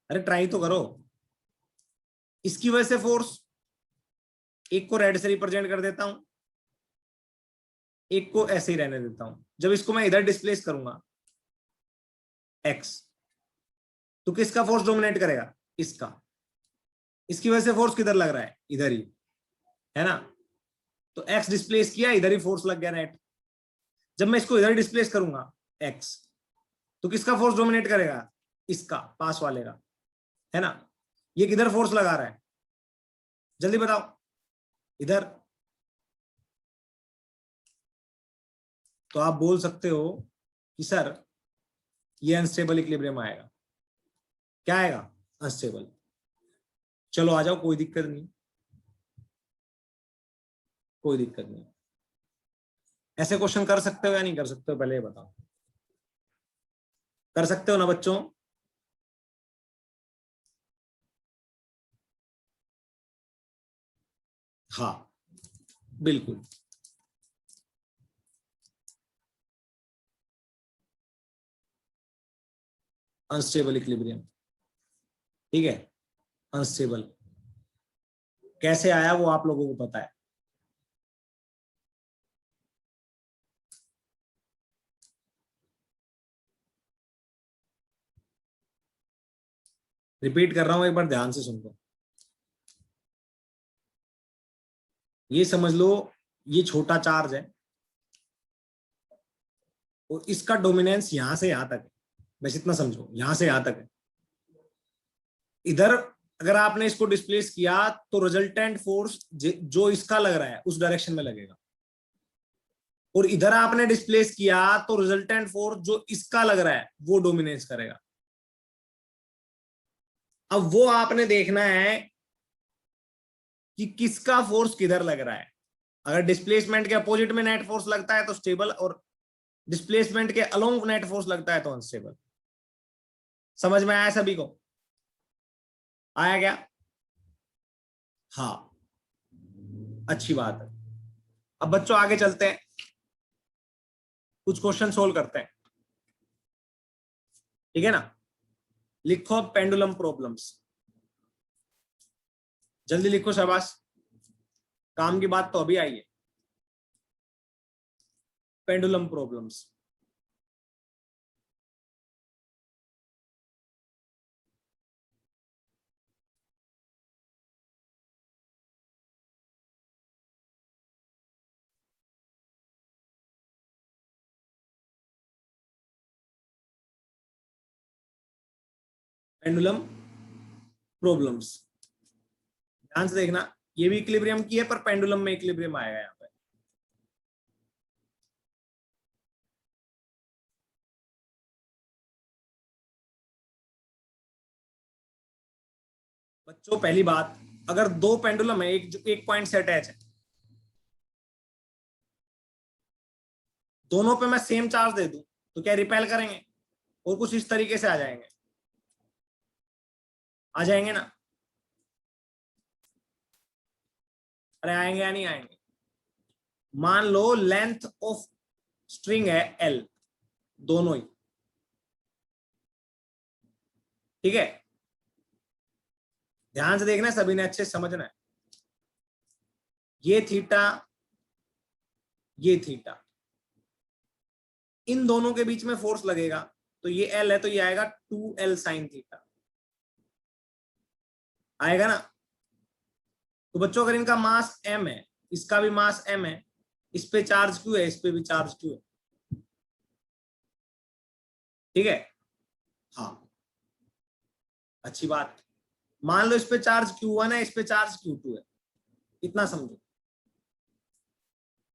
Speaker 1: अरे ट्राई तो करो। इसकी वजह से फोर्स, एक को रेड से रिप्रेजेंट कर देता हूं, एक को ऐसे ही रहने देता हूं। जब इसको मैं इधर डिस्प्लेस करूंगा x, तो किसका फोर्स डोमिनेट करेगा? इसका। इसकी वजह से फोर्स किधर लग रहा है? इधर ही, है ना। तो एक्स डिस्प्लेस किया, इधर ही फोर्स लग गया नेट। जब मैं इसको इधर डिस्प्लेस करूंगा एक्स, तो किसका फोर्स डोमिनेट करेगा? इसका, पास वाले का, है ना। ये किधर फोर्स लगा रहा है, जल्दी बताओ? इधर। तो आप बोल सकते हो कि सर ये अनस्टेबल इक्विलिब्रियम आएगा। क्या आएगा? अनस्टेबल। चलो आ जाओ, कोई दिक्कत नहीं, कोई दिक्कत नहीं। ऐसे क्वेश्चन कर सकते हो या नहीं कर सकते हो, पहले ये बताओ। कर सकते हो ना बच्चों? हाँ बिल्कुल। अनस्टेबल इक्विलिब्रियम, ठीक है। अनस्टेबल कैसे आया वो आप लोगों को पता है। रिपीट कर रहा हूं, एक बार ध्यान से सुन लो। ये समझ लो, ये छोटा चार्ज है और इसका डोमिनेंस यहां से यहां तक है। बस इतना समझो, यहां से यहां तक है। इधर अगर आपने इसको डिस्प्लेस किया तो रिजल्टेंट फोर्स जो इसका लग रहा है उस डायरेक्शन में लगेगा, और इधर आपने डिस्प्लेस किया तो रिजल्टेंट फोर्स जो इसका लग रहा है वो डोमिनेंस करेगा। अब वो आपने देखना है कि किसका फोर्स किधर लग रहा है। अगर डिस्प्लेसमेंट के अपोजिट में नेट फोर्स लगता है तो स्टेबल, और डिस्प्लेसमेंट के अलोंग नेट फोर्स लगता है तो अनस्टेबल। समझ में आया सभी को? आया क्या? हाँ, अच्छी बात है। अब बच्चों आगे चलते हैं, कुछ क्वेश्चन सोल्व करते हैं, ठीक है ना। लिखो पेंडुलम प्रॉब्लम्स, जल्दी लिखो शाबाश, काम की बात तो अभी आई है। पेंडुलम प्रॉब्लम्स, पेंडुलम प्रॉब्लम्स, ध्यान से देखना। ये भी इक्विलिब्रियम की है, पर पेंडुलम में इक्विलिब्रियम आएगा यहाँ पे। बच्चों पहली बात, अगर दो पेंडुलम है, एक पॉइंट से अटैच है, दोनों पे मैं सेम चार्ज दे दूं तो क्या रिपेल करेंगे? और कुछ इस तरीके से आ जाएंगे, आ जाएंगे ना? अरे आएंगे या नहीं आएंगे? मान लो लेंथ ऑफ स्ट्रिंग है एल, दोनों ही, ठीक है। ध्यान से देखना, सभी ने अच्छे से समझना है। ये थीटा, ये थीटा, इन दोनों के बीच में फोर्स लगेगा, तो ये एल है तो ये आएगा 2L साइन थीटा, आएगा ना। तो बच्चों अगर इनका मास m है, इसका भी मास m है, इस पे चार्ज क्यों है, इस पे भी चार्ज क्यों है, ठीक है। हाँ, अच्छी बात। मान लो इस पे चार्ज Q1 है, इस पे चार्ज Q2 है, इतना समझो,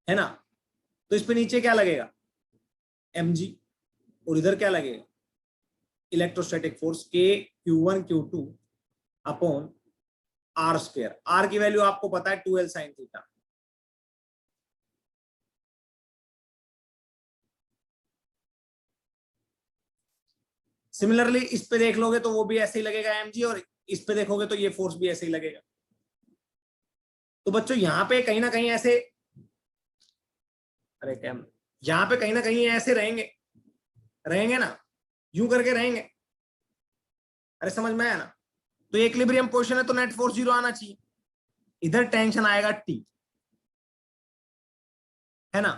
Speaker 1: है ना। तो इस पे नीचे क्या लगेगा? mg, और इधर क्या लगेगा? Electrostatic force K Q1 Q2 upon R square. R की वैल्यू आपको पता है 2L साइन थीटा। सिमिलरली इस पे देख लोगे तो वो भी ऐसे ही लगेगा mg, और इस पे देखोगे तो ये फोर्स भी ऐसे ही लगेगा। तो बच्चों यहाँ पे कहीं ना कहीं ऐसे, अरे क्या, यहाँ पे कहीं ना कहीं ऐसे रहेंगे, रहेंगे ना, यूं करके रहेंगे। अरे समझ में आया ना। तो इक्विलिब्रियम पोजीशन है तो नेट फोर्स 0 आना चाहिए, इधर टेंशन आएगा T, है ना।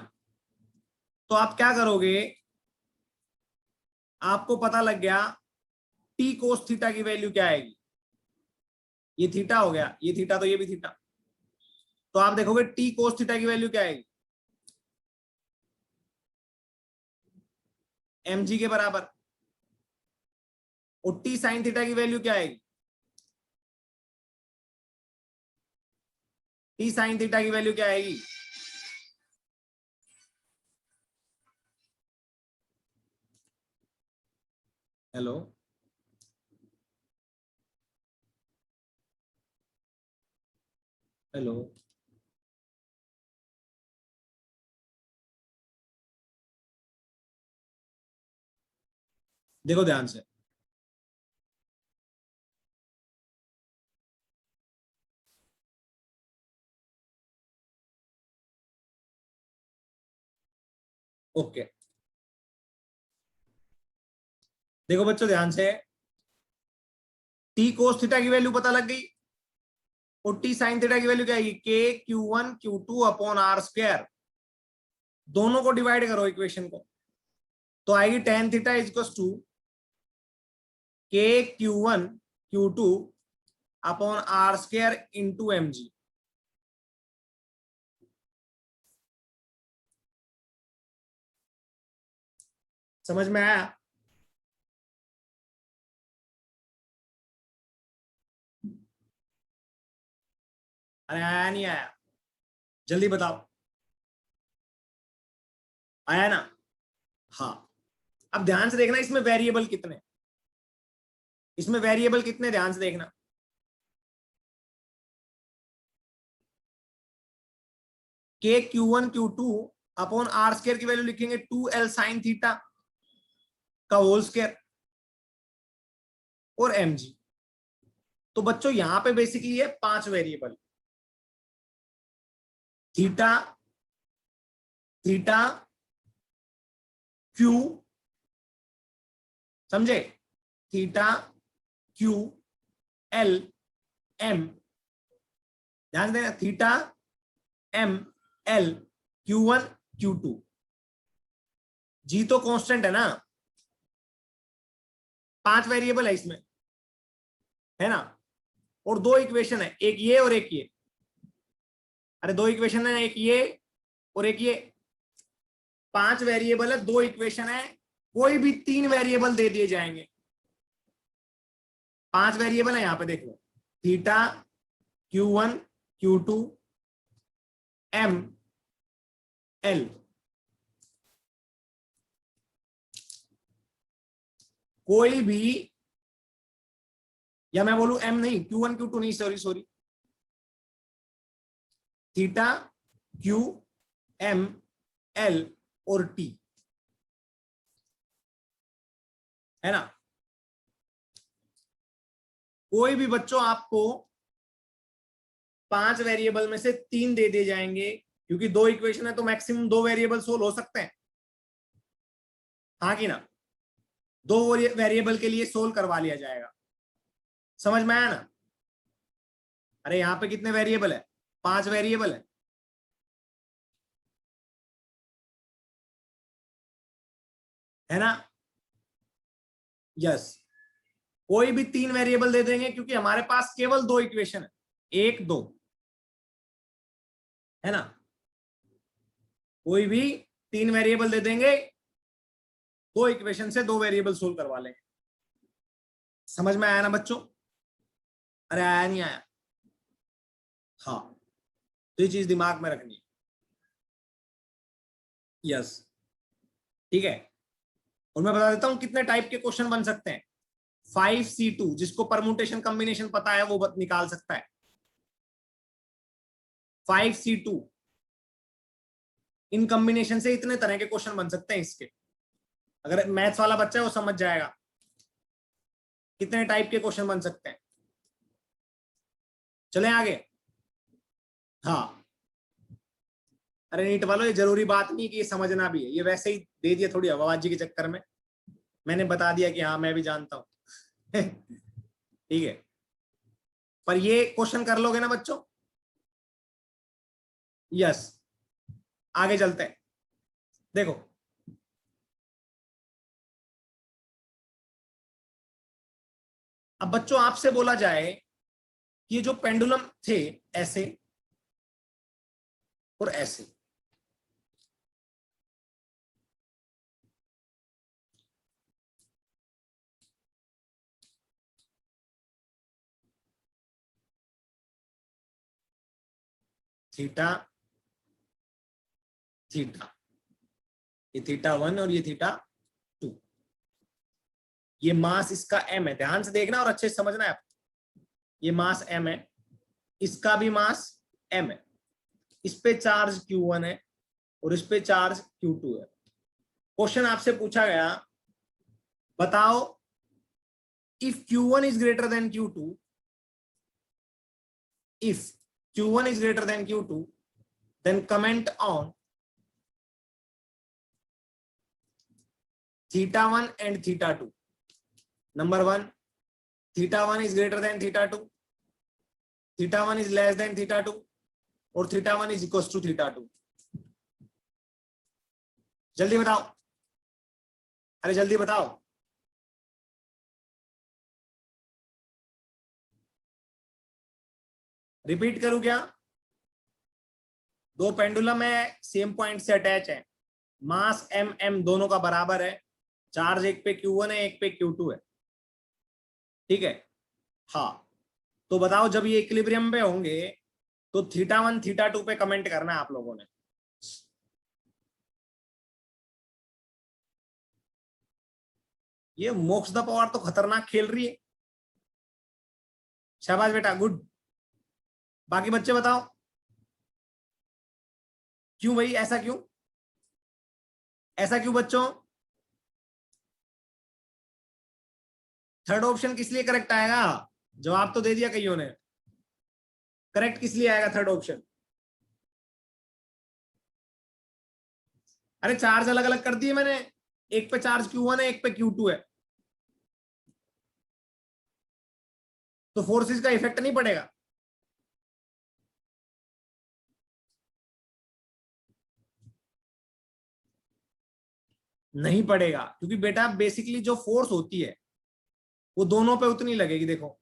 Speaker 1: तो आप क्या करोगे, आपको पता लग गया T कोस थीटा की वैल्यू क्या आएगी। ये थीटा हो गया, ये थीटा तो ये भी थीटा, तो आप देखोगे टी कोस थीटा की वैल्यू क्या आएगी, mg के बराबर। और टी साइन थीटा की वैल्यू क्या आएगी, टी साइन थीटा की वैल्यू क्या आएगी, हेलो, हेलो, देखो ध्यान से, ओके। देखो बच्चों ध्यान से, टी कोस थीटा की वैल्यू पता लग गई, और टी साइन थीटा की वैल्यू क्या आएगी, के Q1 Q2 upon R square. दोनों को डिवाइड करो इक्वेशन को, तो आएगी tan theta equals to k Q1 Q2 upon R square into mg। समझ में आया, अरे आया नहीं आया, जल्दी बताओ, आया ना। हाँ, अब ध्यान से देखना, इसमें वेरिएबल कितने, इसमें वेरिएबल कितने, ध्यान से देखना। K Q1 Q2 upon R square की वैल्यू लिखेंगे 2l साइन थीटा का होल स्क्वायर और mg। तो बच्चों यहां पे बेसिकली ये 5 वेरिएबल, थीटा, थीटा, क्यू, समझे, थीटा, क्यू, एल, एम, ध्यान देना, theta, M, L, Q1 Q2। जी तो कांस्टेंट है ना, 5 वेरिएबल है इसमें, है ना। और 2 इक्वेशन है, एक ये और एक ये, अरे 2 इक्वेशन है, एक ये और एक ये। 5 वेरिएबल है, 2 इक्वेशन है, कोई भी 3 वेरिएबल दे दिए जाएंगे। 5 वेरिएबल है यहां पे देख लो, theta, Q1 Q2, M, L. कोई भी, या मैं बोलूं एम नहीं, Q1 Q2 नहीं, sorry sorry, theta, Q, M, L और टी, है ना। कोई भी बच्चों आपको 5 वेरिएबल में से 3 दे दिए जाएंगे, क्योंकि 2 इक्वेशन है तो मैक्सिमम 2 वेरिएबल सोल्व हो सकते हैं, हाँ कि ना। 2 वेरिएबल के लिए सोल्व करवा लिया जाएगा, समझ में आया ना। अरे यहां पे कितने वेरिएबल है, 5 वेरिएबल है ना। यस, कोई भी 3 वेरिएबल दे देंगे, क्योंकि हमारे पास केवल 2 इक्वेशन है, 1 2, है ना। कोई भी 3 वेरिएबल दे देंगे, 2 इक्वेशन से 2 वेरिएबल सोल्व करवा लेंगे। समझ में आया ना बच्चों, अरे आया नहीं आया, हाँ, तो ये चीज दिमाग में रखनी है। यस, ठीक है। और मैं बता देता हूं कितने टाइप के क्वेश्चन बन सकते हैं। 5C2, जिसको परमुटेशन कॉम्बिनेशन पता है वो निकाल सकता है। 5C2 इन कॉम्बिनेशन से इतने तरह के क्वेश्चन बन सकते हैं इसके, अगर मैथ्स वाला बच्चा है वो समझ जाएगा कितने टाइप के क्वेश्चन बन सकते हैं। चलें आगे, हाँ। अरे नीट वालों, ये जरूरी बात नहीं कि ये समझना भी है, ये वैसे ही दे दिया थोड़ी हवाबाजी के चक्कर में, मैंने बता दिया कि हाँ मैं भी जानता हूं। ठीक है, पर ये क्वेश्चन कर लोगे ना बच्चों। यस, आगे चलते हैं। देखो, अब बच्चों आपसे बोला जाए कि ये जो पेंडुलम थे ऐसे, और ऐसे। थीटा थीटा, ये थीटा 1 और ये थीटा 2। ये मास इसका m है, ध्यान से देखना और अच्छे से समझना है। ये मास m है, इसका भी मास m है, इस पे चार्ज q1 है और इस पे चार्ज q2 है। क्वेश्चन आपसे पूछा गया, बताओ if q1 is greater then q2, if q1 is greater than q2, then comment on theta 1 and theta 2. Number 1, theta 1 is greater than theta 2, theta 1 is less than theta 2, और theta 1 is equals to theta 2. जल्दी बताओ, अरे जल्दी बताओ। Repeat करूं क्या? दो pendulum है, सेम पॉइंट से अटैच है, मास m m दोनों का बराबर है, चार्ज एक पे q1 है एक पे q2 है, ठीक है। हाँ, तो बताओ जब ये इक्विलिब्रियम पे होंगे तो थीटा 1 थीटा 2 पे कमेंट करना है आप लोगों ने। ये मोक्ष द पवार तो खतरनाक खेल रही है। शाबाश बेटा, गुड। बाकी बच्चे बताओ, क्यों भाई, ऐसा क्यों, ऐसा क्यों बच्चों? थर्ड ऑप्शन किस लिए करेक्ट आएगा? जवाब तो दे दिया कईयों ने, करेक्ट किस लिए आएगा थर्ड ऑप्शन? अरे चार्ज अलग अलग कर दिए मैंने, एक पे चार्ज q1 है एक पे q2 है, तो फोर्सेस का इफेक्ट नहीं पड़ेगा। नहीं पड़ेगा, क्योंकि बेटा बेसिकली जो फोर्स होती है वो दोनों पे उतनी लगेगी। देखो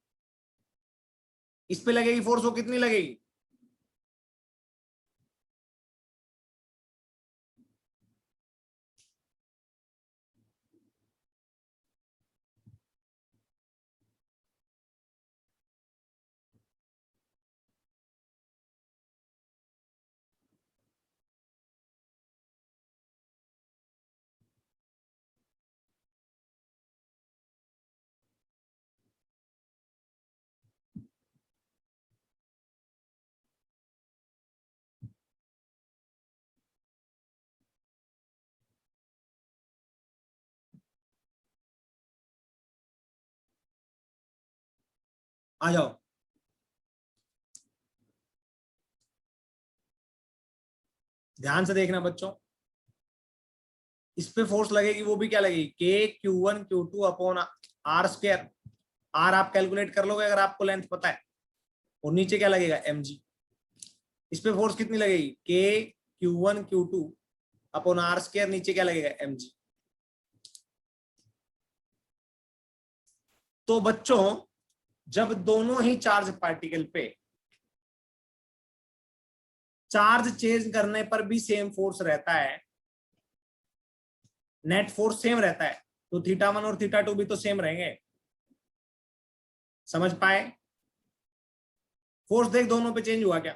Speaker 1: इस पे लगेगी फोर्स, वो कितनी लगेगी? आ जाओ, ध्यान से देखना बच्चों, इस पे फोर्स लगेगी, वो भी क्या लगेगी, k Q1 Q2 upon R square. R आप कैलकुलेट कर लोगे अगर आपको लेंथ पता है। और नीचे क्या लगेगा, mg। इस पे फोर्स कितनी लगेगी, k Q1 Q2 upon R square, नीचे क्या लगेगा, mg। तो बच्चों जब दोनों ही चार्ज पार्टिकल पे चार्ज चेंज करने पर भी सेम फोर्स रहता है, नेट फोर्स सेम रहता है, तो थीटा 1 और थीटा 2 भी तो सेम रहेंगे। समझ पाए? फोर्स देख दोनों पे चेंज हुआ क्या?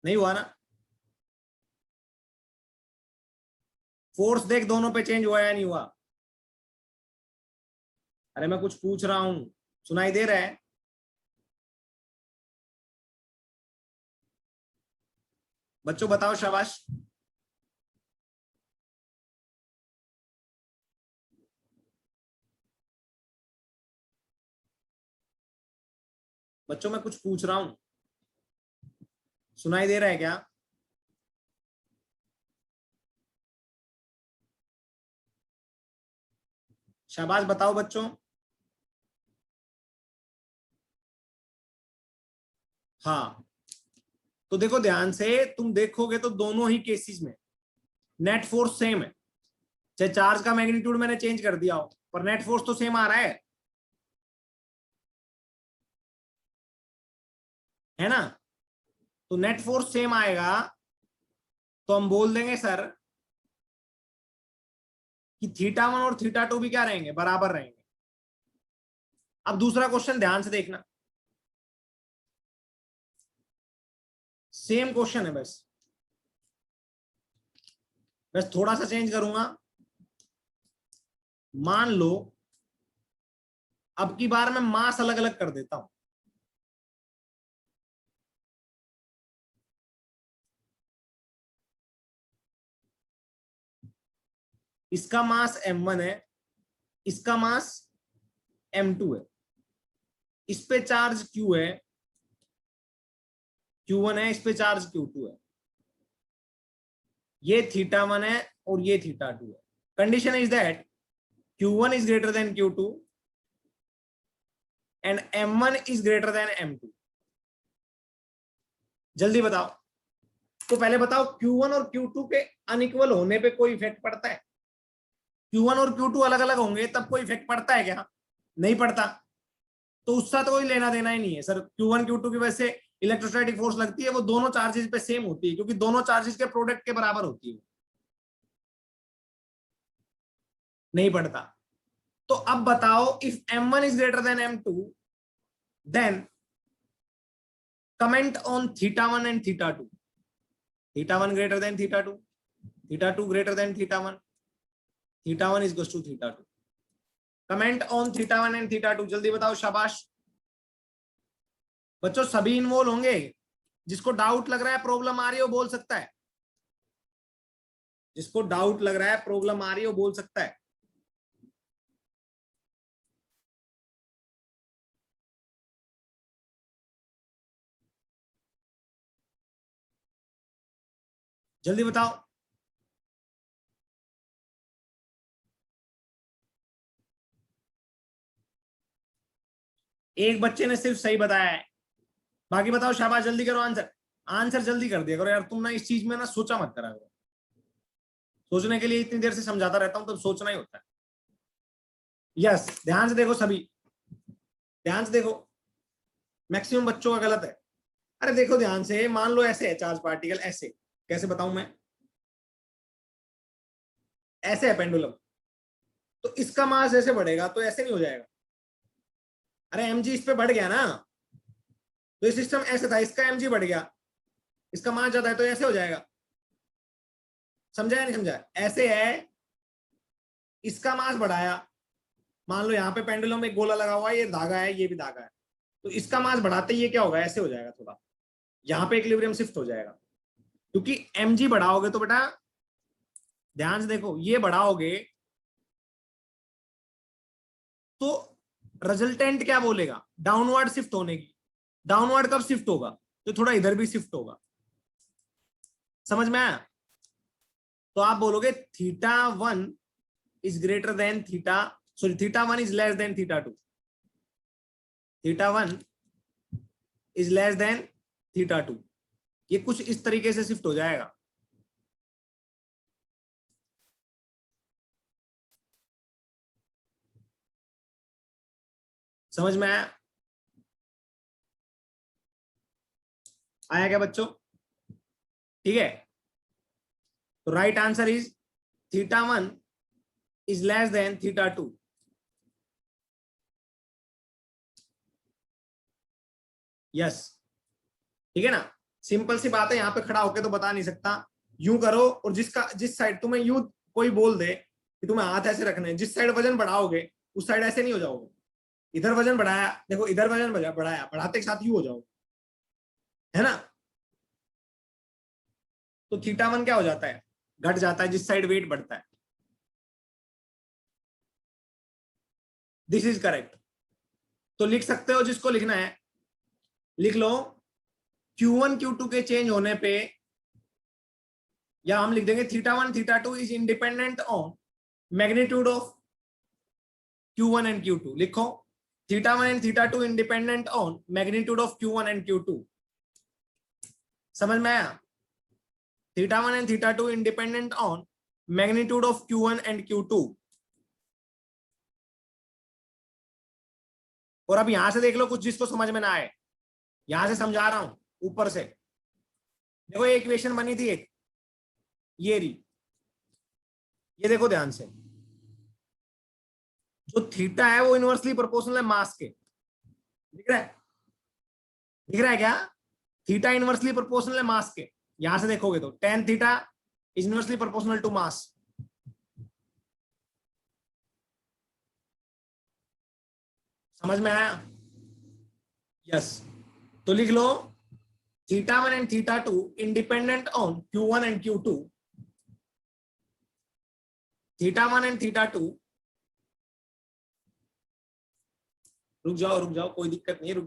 Speaker 1: नहीं हुआ ना? फोर्स देख दोनों पे चेंज हुआ या नहीं हुआ? अरे मैं कुछ पूछ रहा हूं, सुनाई दे रहा है? बच्चों बताओ, शाबाश। बच्चों मैं कुछ पूछ रहा हूं, सुनाई दे रहा है क्या? शाबाश, बताओ बच्चों। हाँ, तो देखो ध्यान से, तुम देखोगे तो दोनों ही केसेस में नेट फोर्स सेम है, चाहे चार्ज का मैग्नीट्यूड मैंने चेंज कर दिया हो, पर नेट फोर्स तो सेम आ रहा है ना? तो नेट फोर्स सेम आएगा, तो हम बोल देंगे सर कि थीटा 1 और थीटा 2 भी क्या रहेंगे, बराबर रहेंगे। अब दूसरा क्वेश्चन ध्यान से देखना, सेम क्वेश्चन है, बस थोड़ा सा चेंज करूंगा। मान लो अब की बार मैं मास अलग अलग कर देता हूं। इसका मास m1 है, इसका मास m2 है, इस पे चार्ज q है, q1 है, इस पे चार्ज q2 है। ये थीटा 1 है और ये थीटा 2 है। Condition is that q1 is greater then q2 and m1 is greater than m2। जल्दी बताओ। तो पहले बताओ q1 और q2 के अनइक्वल होने पे कोई इफेक्ट पड़ता है? Q1 और Q2 अलग अलग होंगे तब कोई इफेक्ट पड़ता है क्या? नहीं पड़ता। तो उसका तो कोई लेना देना ही नहीं है सर। Q1 Q2 की वजह से इलेक्ट्रोस्टैटिक फोर्स लगती है, वो दोनों चार्जेस पे सेम होती है, क्योंकि दोनों चार्जेस के प्रोडक्ट के बराबर होती है। नहीं पड़ता। तो अब बताओ, if m1 is greater than m2 then comment on theta 1 and theta 2। Theta 1 greater than theta 2, theta 2 greater than theta 1, theta 1 is equals to theta 2। Comment on theta 1 and theta 2। जल्दी बताओ, शाबाश बच्चों। सभी इन्वॉल्व होंगे। जिसको doubt लग रहा है, प्रॉब्लम आ रही है, वो बोल सकता है। जिसको डाउट लग रहा है, प्रॉब्लम आ रही है, वो बोल सकता है। जल्दी बताओ। एक बच्चे ने सिर्फ सही बताया है, बाकी बताओ। शाबाश, जल्दी करो आंसर। आंसर जल्दी कर दिया करो यार। तुम ना इस चीज में ना सोचा मत करा करो। सोचने के लिए इतनी देर से समझाता रहता हूं, तब सोचना ही होता है। यस, ध्यान से देखो सभी, ध्यान से देखो। मैक्सिमम बच्चों का गलत है। अरे देखो ध्यान से, मान लो ऐसे है चार्ज पार्टिकल, ऐसे कैसे बताऊं मैं, ऐसे है पेंडुलम। तो इसका मास ऐसे बढ़ेगा तो ऐसे नहीं हो जाएगा। अरे mg इस पे बढ़ गया ना, तो ये सिस्टम ऐसे था, इसका mg बढ़ गया, इसका मास ज्यादा है तो ऐसे हो जाएगा। समझा या नहीं समझा? ऐसे है, इसका मास बढ़ाया। मान लो यहाँ पे पेंडुलम में एक गोला लगा हुआ है, ये धागा है, ये भी धागा है। तो इसका मास बढ़ाते ही ये क्या होगा, ऐसे हो जाएगा थोड़ा। यहाँ पे इक्विलिब्रियम शिफ्ट हो जाएगा, क्योंकि mg बढ़ाओगे तो बेटा ध्यान से देखो, ये बढ़ाओगे तो रिजल्टेंट क्या बोलेगा, डाउनवर्ड शिफ्ट होने की। डाउनवर्ड कब शिफ्ट होगा, तो थोड़ा इधर भी शिफ्ट होगा। समझ में आया? तो आप बोलोगे theta 1 is greater than theta, sorry theta 1 is less than theta 2। Theta 1 is less than theta 2। ये कुछ इस तरीके से शिफ्ट हो जाएगा। समझ में आया? आया क्या बच्चों? ठीक है। तो right answer is theta 1 is less than theta 2। Yes, ठीक है ना। सिंपल सी बात है, यहां पे खड़ा होके तो बता नहीं सकता। यूं करो, और जिस साइड तुम्हें यूं कोई बोल दे कि तुम्हें हाथ ऐसे रखने हैं, जिस साइड वजन बढ़ाओगे उस साइड ऐसे नहीं हो जाओगे। इधर वजन बढ़ाया, देखो इधर वजन बढ़ाया, बढ़ाते के साथ यूं हो जाओगे, है ना। तो थीटा 1 क्या हो जाता है, घट जाता है जिस साइड वेट बढ़ता है। This is correct. तो लिख सकते हो, जिसको लिखना है लिख लो। Q1 Q2 के चेंज होने पे, या हम लिख देंगे theta 1 theta 2 is independent on magnitude of Q1 and Q2। लिखो theta 1 and theta 2 independent on magnitude of Q1 and Q2। समझ में आया? Theta 1 and theta 2 independent on magnitude of Q1 and Q2। और अब यहां से देख लो, कुछ जिसको समझ में ना आए, यहां से समझा रहा हूं ऊपर से। देखो ये इक्वेशन बनी थी एक, ये रही, ये देखो ध्यान से, जो थीटा है वो इनवर्सली प्रोपोर्शनल है मास के, दिख रहा है, दिख रहा है क्या? थीटा इनवर्सली प्रोपोर्शनल है मास के, यहां से देखोगे तो tan theta is inversely proportional to mass. समझ में आया? यस। तो लिख लो θ1 and θ2 independent on Q1 and Q2, θ1 and θ2, रुक जाओ कोई दिक्कत नहीं, रुक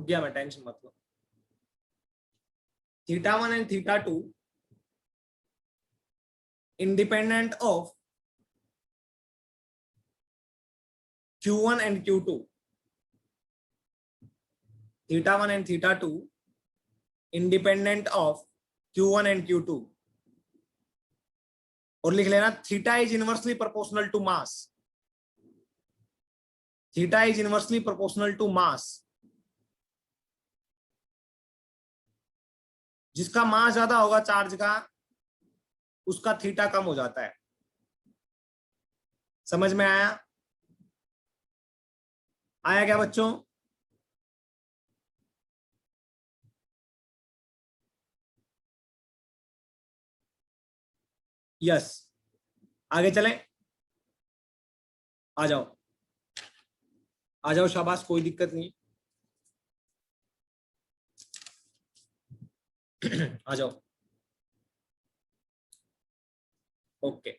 Speaker 1: गया मैं, टेंशन मत लो। θ1 and θ2 independent of Q1 and Q2, θ1 and θ2 independent of Q1 and Q2, और लिख लेना theta is inversely proportional to mass, theta is inversely proportional to mass. जिसका मास ज्यादा होगा चार्ज का, उसका थीटा कम हो जाता है। समझ में आया? आया क्या बच्चों? यस। आगे चलें, आ जाओ आ जाओ, शाबाश, कोई दिक्कत नहीं। आ जाओ। ओके,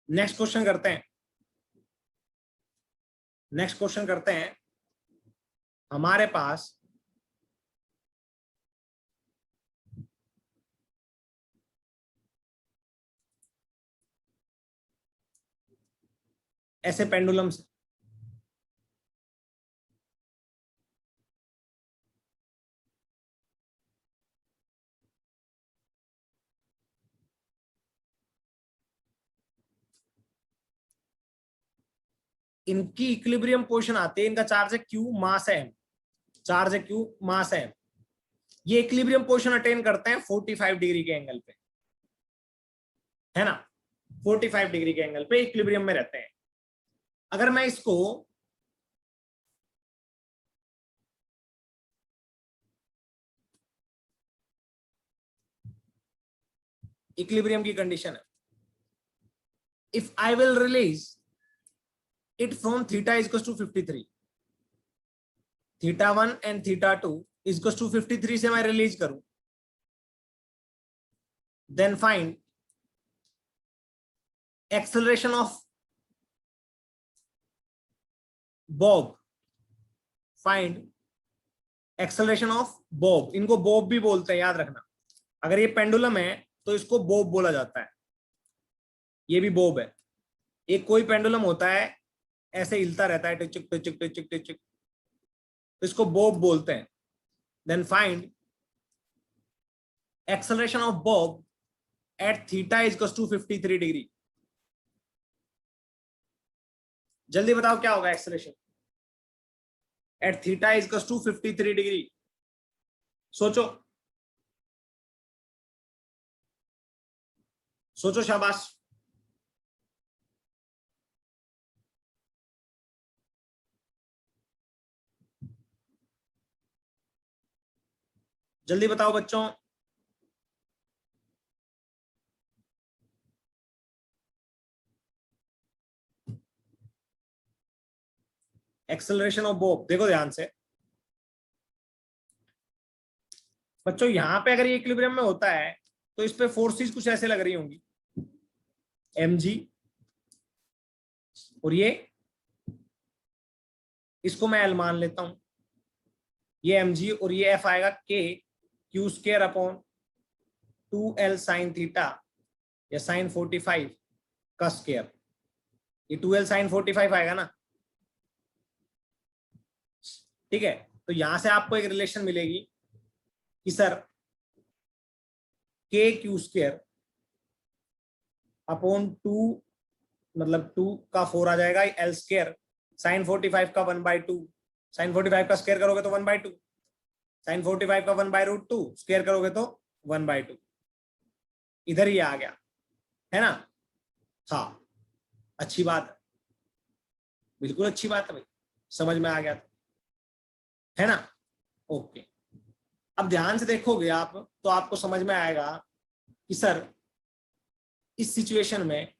Speaker 1: नेक्स्ट क्वेश्चन करते हैं। नेक्स्ट क्वेश्चन करते हैं। हमारे पास ऐसे पेंडुलम्स, इनकी इक्विलिब्रियम पोजीशन आती है, इनका चार्ज है Q, मास है M, चार्ज है Q, मास है M। ये इक्विलिब्रियम पोजीशन अटेन करते हैं 45 डिग्री के एंगल पे, है ना? 45 डिग्री के एंगल पे इक्विलिब्रियम में रहते हैं। अगर मैं इसको इक्विलिब्रियम की कंडीशन है, if I will release it from theta is equal to 53, θ1 and θ2 is equal to 53 से मैं रिलीज करूं, then find acceleration of bob, find acceleration of bob. इनको बॉब भी बोलते हैं, याद रखना। अगर ये पेंडुलम है तो इसको बॉब बोला जाता है, ये भी बॉब है। एक कोई पेंडुलम होता है ऐसे हिलता रहता है, टिचिक टिचिक टिचिक टिचिक, तो इसको बॉब बोलते हैं। Then find acceleration of bob at theta is equal to 53 degree. जल्दी बताओ क्या होगा acceleration at theta is equal to 53 degree? सोचो सोचो, शाबाश। जल्दी बताओ बच्चों। एक्सेलरेशन ऑफ बॉब देखो ध्यान से बच्चों, यहां पे अगर ये इक्विलिब्रियम में होता है तो इस पे फोर्सेस कुछ ऐसे लग रही होंगी, mg, और ये, इसको मैं L मान लेता हूं, ये mg और ये F आएगा k q square upon 2L sine theta या साइन 45 का स्क्वायर। ये 2L साइन 45 आएगा ना, ठीक है? तो यहां से आपको एक रिलेशन मिलेगी कि sir k q square upon 2, मतलब 2 का 4 आ जाएगा, L स्क्वायर साइन 45 का 1/2, साइन 45 का स्क्वायर करोगे तो 1/2, साइन 45 का 1/√2 स्क्वायर करोगे तो 1/2, इधर ही आ गया है ना। हाँ अच्छी बात है, बिल्कुल अच्छी बात है भाई, समझ में आ गया है ना। ओके, अब ध्यान से देखोगे आप तो आपको समझ में आएगा कि सर इस सिचुएशन में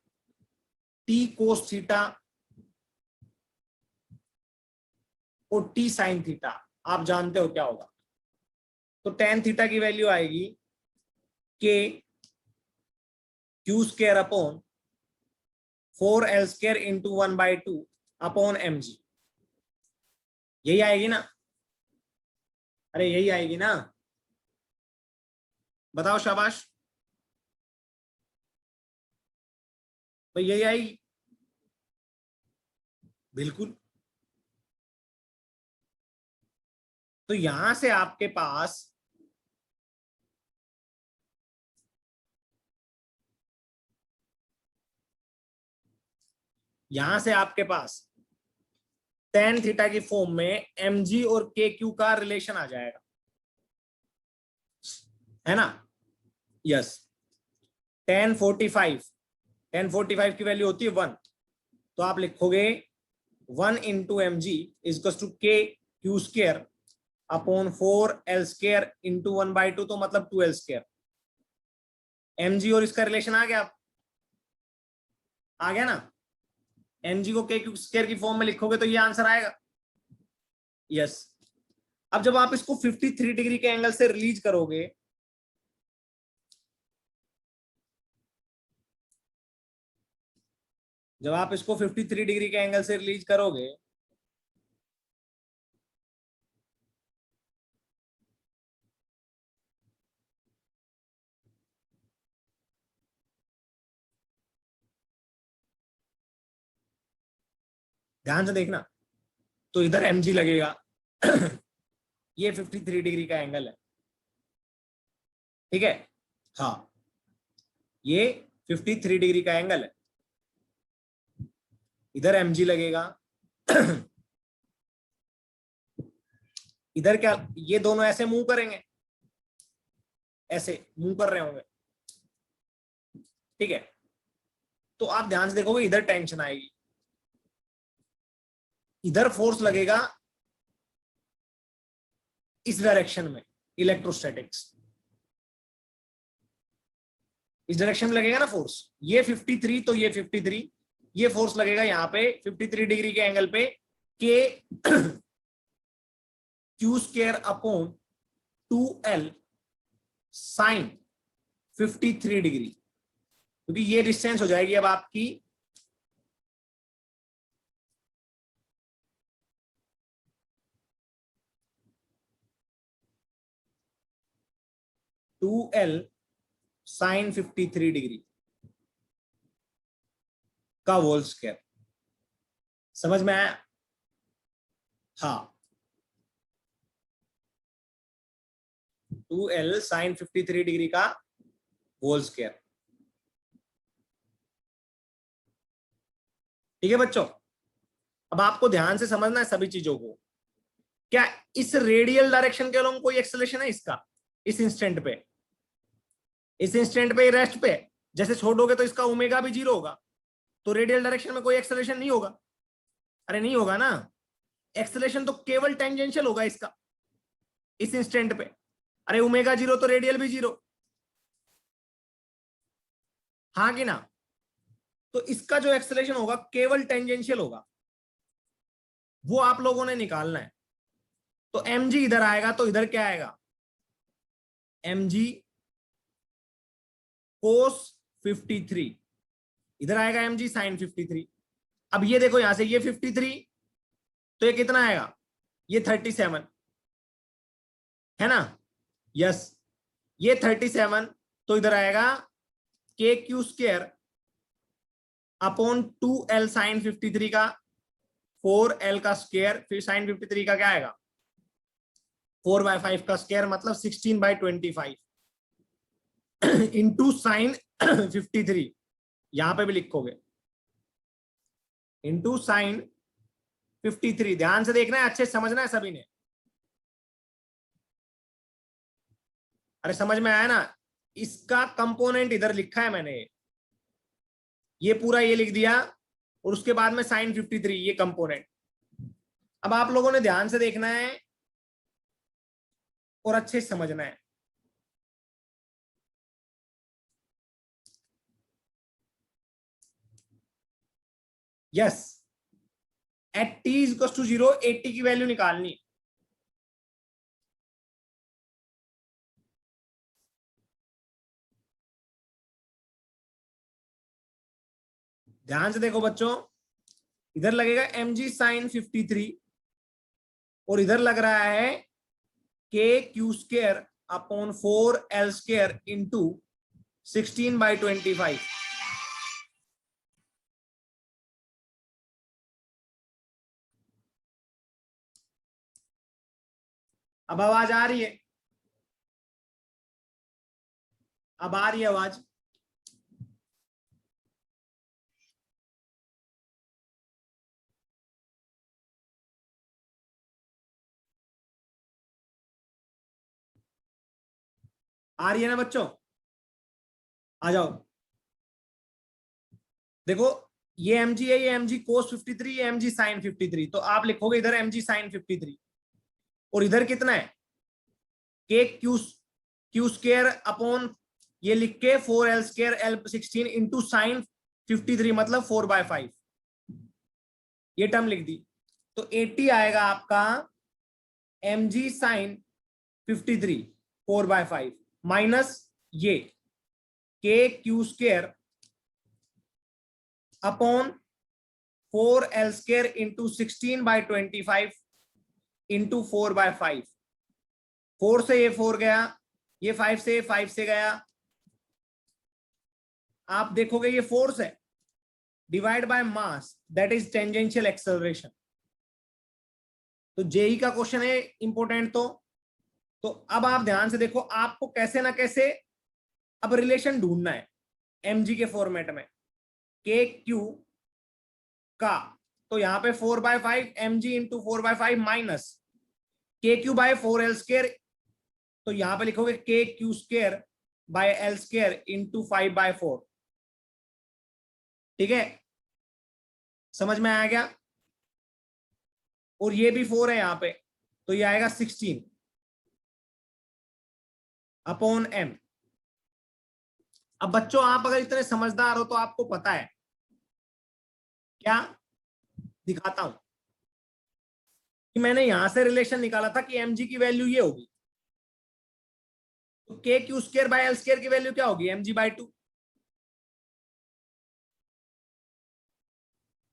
Speaker 1: टी कोस थीटा और टी साइन थीटा आप जानते हो क्या होगा। तो टेन थीटा की वैल्यू आएगी के Q square upon 4L square into 1/2 upon mg, यही आएगी ना। अरे यही आएगी ना, बताओ शाबाश भाई, यही आएगी बिल्कुल। तो यहां से आपके पास टेन थीटा की फॉर्म में mg और के क्यू का रिलेशन आ जाएगा, है ना। यस, टेन 45 की वैल्यू होती है 1, तो आप लिखोगे 1 इंटू एम जी इजकस टू के Q square upon 4L square into 1/2, तो मतलब 2L स्क्र। एम जी और इसका रिलेशन आ गया ना। एम जी को के क्यू स्क्र की फॉर्म में लिखोगे तो ये आंसर आएगा। यस, अब जब आप इसको 53 डिग्री के एंगल से रिलीज करोगे, जब आप इसको 53 डिग्री के एंगल से रिलीज करोगे ध्यान से देखना, तो इधर एम जी लगेगा ये 53 डिग्री का एंगल है, ठीक है। हाँ ये 53 डिग्री का एंगल है, इधर एम जी लगेगा इधर क्या, ये दोनों ऐसे मूव करेंगे, ऐसे मूव कर रहे होंगे, ठीक है। तो आप ध्यान से देखोगे इधर टेंशन आएगी, इधर फोर्स लगेगा इस डायरेक्शन में, इलेक्ट्रोस्टैटिक्स इस डायरेक्शन में लगेगा ना फोर्स, ये 53 तो ये 53, ये फोर्स लगेगा यहाँ पे 53 डिग्री के एंगल पे k Q square upon 2L sine 53 degree, क्योंकि ये डिस्टेंस हो जाएगी अब आपकी 2L साइन 53 डिग्री का होल स्क्वायर, समझ में आया। हाँ 2L साइन 53 डिग्री का होल स्क्वायर, ठीक है बच्चों। अब आपको ध्यान से समझना है सभी चीजों को। क्या इस रेडियल डायरेक्शन के अलोंग कोई एक्सेलरेशन है इसका, इस इंस्टेंट पे, इस इंस्टेंट पे रेस्ट पे जैसे छोड़ोगे तो इसका ओमेगा भी 0 होगा, तो रेडियल डायरेक्शन में कोई एक्सेलरेशन नहीं होगा। अरे नहीं होगा ना, एक्सेलरेशन तो केवल टेंजेंशियल होगा इसका इस इंस्टेंट पे। अरे ओमेगा 0 तो रेडियल भी 0, हाँ कि ना। तो इसका जो एक्सेलरेशन होगा केवल टेंजेंशियल होगा, वो आप लोगों ने निकालना है। तो mg इधर आएगा तो इधर क्या आएगा, mg कोस 53, इधर आएगा mg साइन 53। अब ये देखो यहां से ये 53, तो ये कितना आएगा, ये 37 है ना। यस, ये 37, तो इधर आएगा के Q square upon 2L sine 53 का 4L का स्क्वायर, फिर साइन 53 का क्या आएगा 4/5 का स्क्वायर, मतलब 16/25 इंटू साइन 53, यहां पे भी लिखोगे इंटू साइन 53। ध्यान से देखना है, अच्छे से समझना है सभी ने। अरे समझ में आया ना, इसका कंपोनेंट इधर लिखा है मैंने, ये पूरा ये लिख दिया और उसके बाद में साइन 53 ये कंपोनेंट। अब आप लोगों ने ध्यान से देखना है और अच्छे से समझना है। Yes, at t equal to 0 80 की वैल्यू निकालनी। ध्यान से देखो बच्चों, इधर लगेगा mg साइन 53 और इधर लग रहा है के Q square upon 4l square into 16/25। अब आवाज आ रही है? अब आ रही है आवाज? आ रही है ना बच्चों? आ जाओ। देखो ये mg है, ये mg cos 53, ये mg sin 53, तो आप लिखोगे इधर mg sin 53 और इधर कितना है के क्यू स्क्र अपॉन ये लिख के 4l square l 16 into sine 53 मतलब 4/5, ये टर्म लिख दी। तो 80 आएगा आपका mg साइन 53 4/5 माइनस ये के Q square upon 4l square into 16/25 into 4/5। 4 से ये 4 गया, ये 5 से 5 से गया, आप देखोगे ये फोर्स है divide by mass that is tangential acceleration. तो जेई का क्वेश्चन है इंपॉर्टेंट। तो अब आप ध्यान से देखो, आपको कैसे ना कैसे अब रिलेशन ढूंढना है mg के फॉर्मेट में के क्यू का। तो यहां पे 4/5 mg इंटू 4/5 माइनस के क्यू बाय 4l स्क्र, तो यहां पे लिखोगे के Q square by l square into 5/4। ठीक है, समझ में आया क्या? और ये भी 4 है यहां पे, तो ये आएगा 16 अपॉन m। अब बच्चों आप अगर इतने समझदार हो तो आपको पता है क्या, दिखाता हूं कि मैंने यहां से रिलेशन निकाला था कि mg की वैल्यू ये होगी, तो के Q square by l square की वैल्यू क्या होगी mg/2,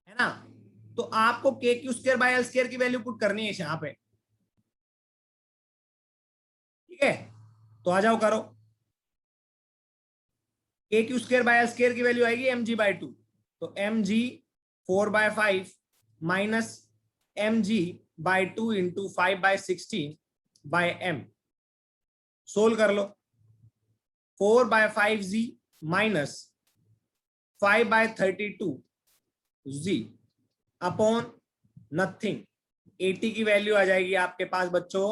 Speaker 1: है ना? तो आपको के Q square by l square की वैल्यू पुट करनी है यहां पे। ठीक है, तो आ जाओ करो। K Q square by l square की वैल्यू आएगी mg/2, तो mg 4/5 minus mg/2 into 5/16 by m। Solve कर लो। 4/5z minus 5/32 z upon nothing. 80 की वैल्यू आ जाएगी आपके पास बच्चों,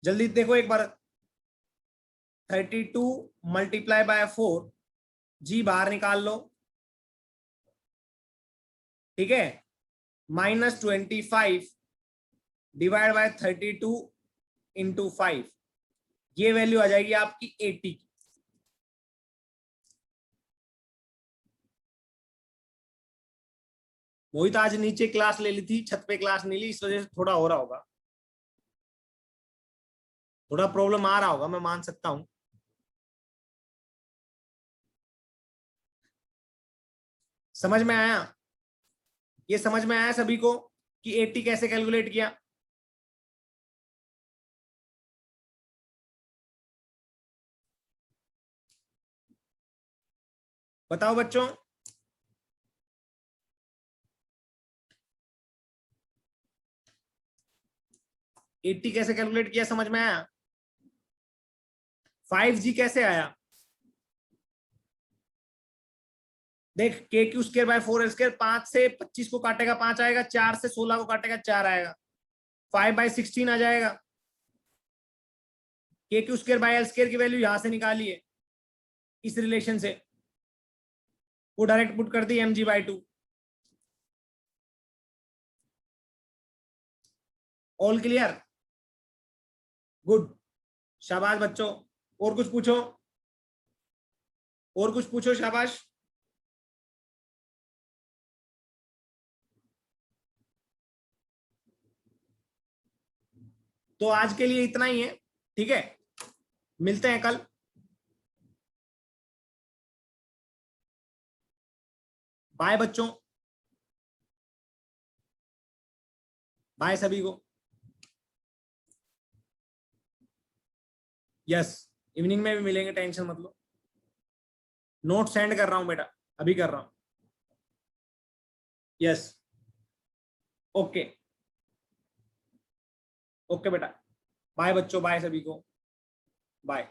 Speaker 1: जल्दी देखो एक बार। 32 मल्टीप्लाई बाय 4, जी बाहर निकाल लो। ठीक है, -25 डिवाइड बाय 32 इंटू 5, ये वैल्यू आ जाएगी आपकी 80 की। मोहित आज नीचे क्लास ले ली थी, छत पे क्लास नहीं ली, इस वजह से थोड़ा हो रहा होगा, थोड़ा प्रॉब्लम आ रहा होगा, मैं मान सकता हूं। समझ में आया? ये समझ में आया सभी को कि 80 कैसे कैलकुलेट किया? बताओ बच्चों। 80 कैसे कैलकुलेट किया, समझ में आया? 5g कैसे आया? देख, के Q square bye 4l square, 5 से 25 को काटेगा 5 आएगा, 4 से 16 को काटेगा 4 आएगा, 5/16 आ जाएगा। के Q square by L square की वैल्यू यहां से निकाली है इस रिलेशन से, वो डायरेक्ट पुट कर दी mg/2। ऑल क्लियर, गुड, शाबाश बच्चों। और कुछ पूछो, और कुछ पूछो, शाबाश। तो आज के लिए इतना ही है, ठीक है, मिलते हैं कल। बाय बच्चों, बाय सभी को। यस, इवनिंग में भी मिलेंगे, टेंशन मत लो। नोट सेंड कर रहा हूं बेटा, अभी कर रहा हूं। यस, ओके, ओके बेटा। बाय बच्चों, बाय सभी को, बाय।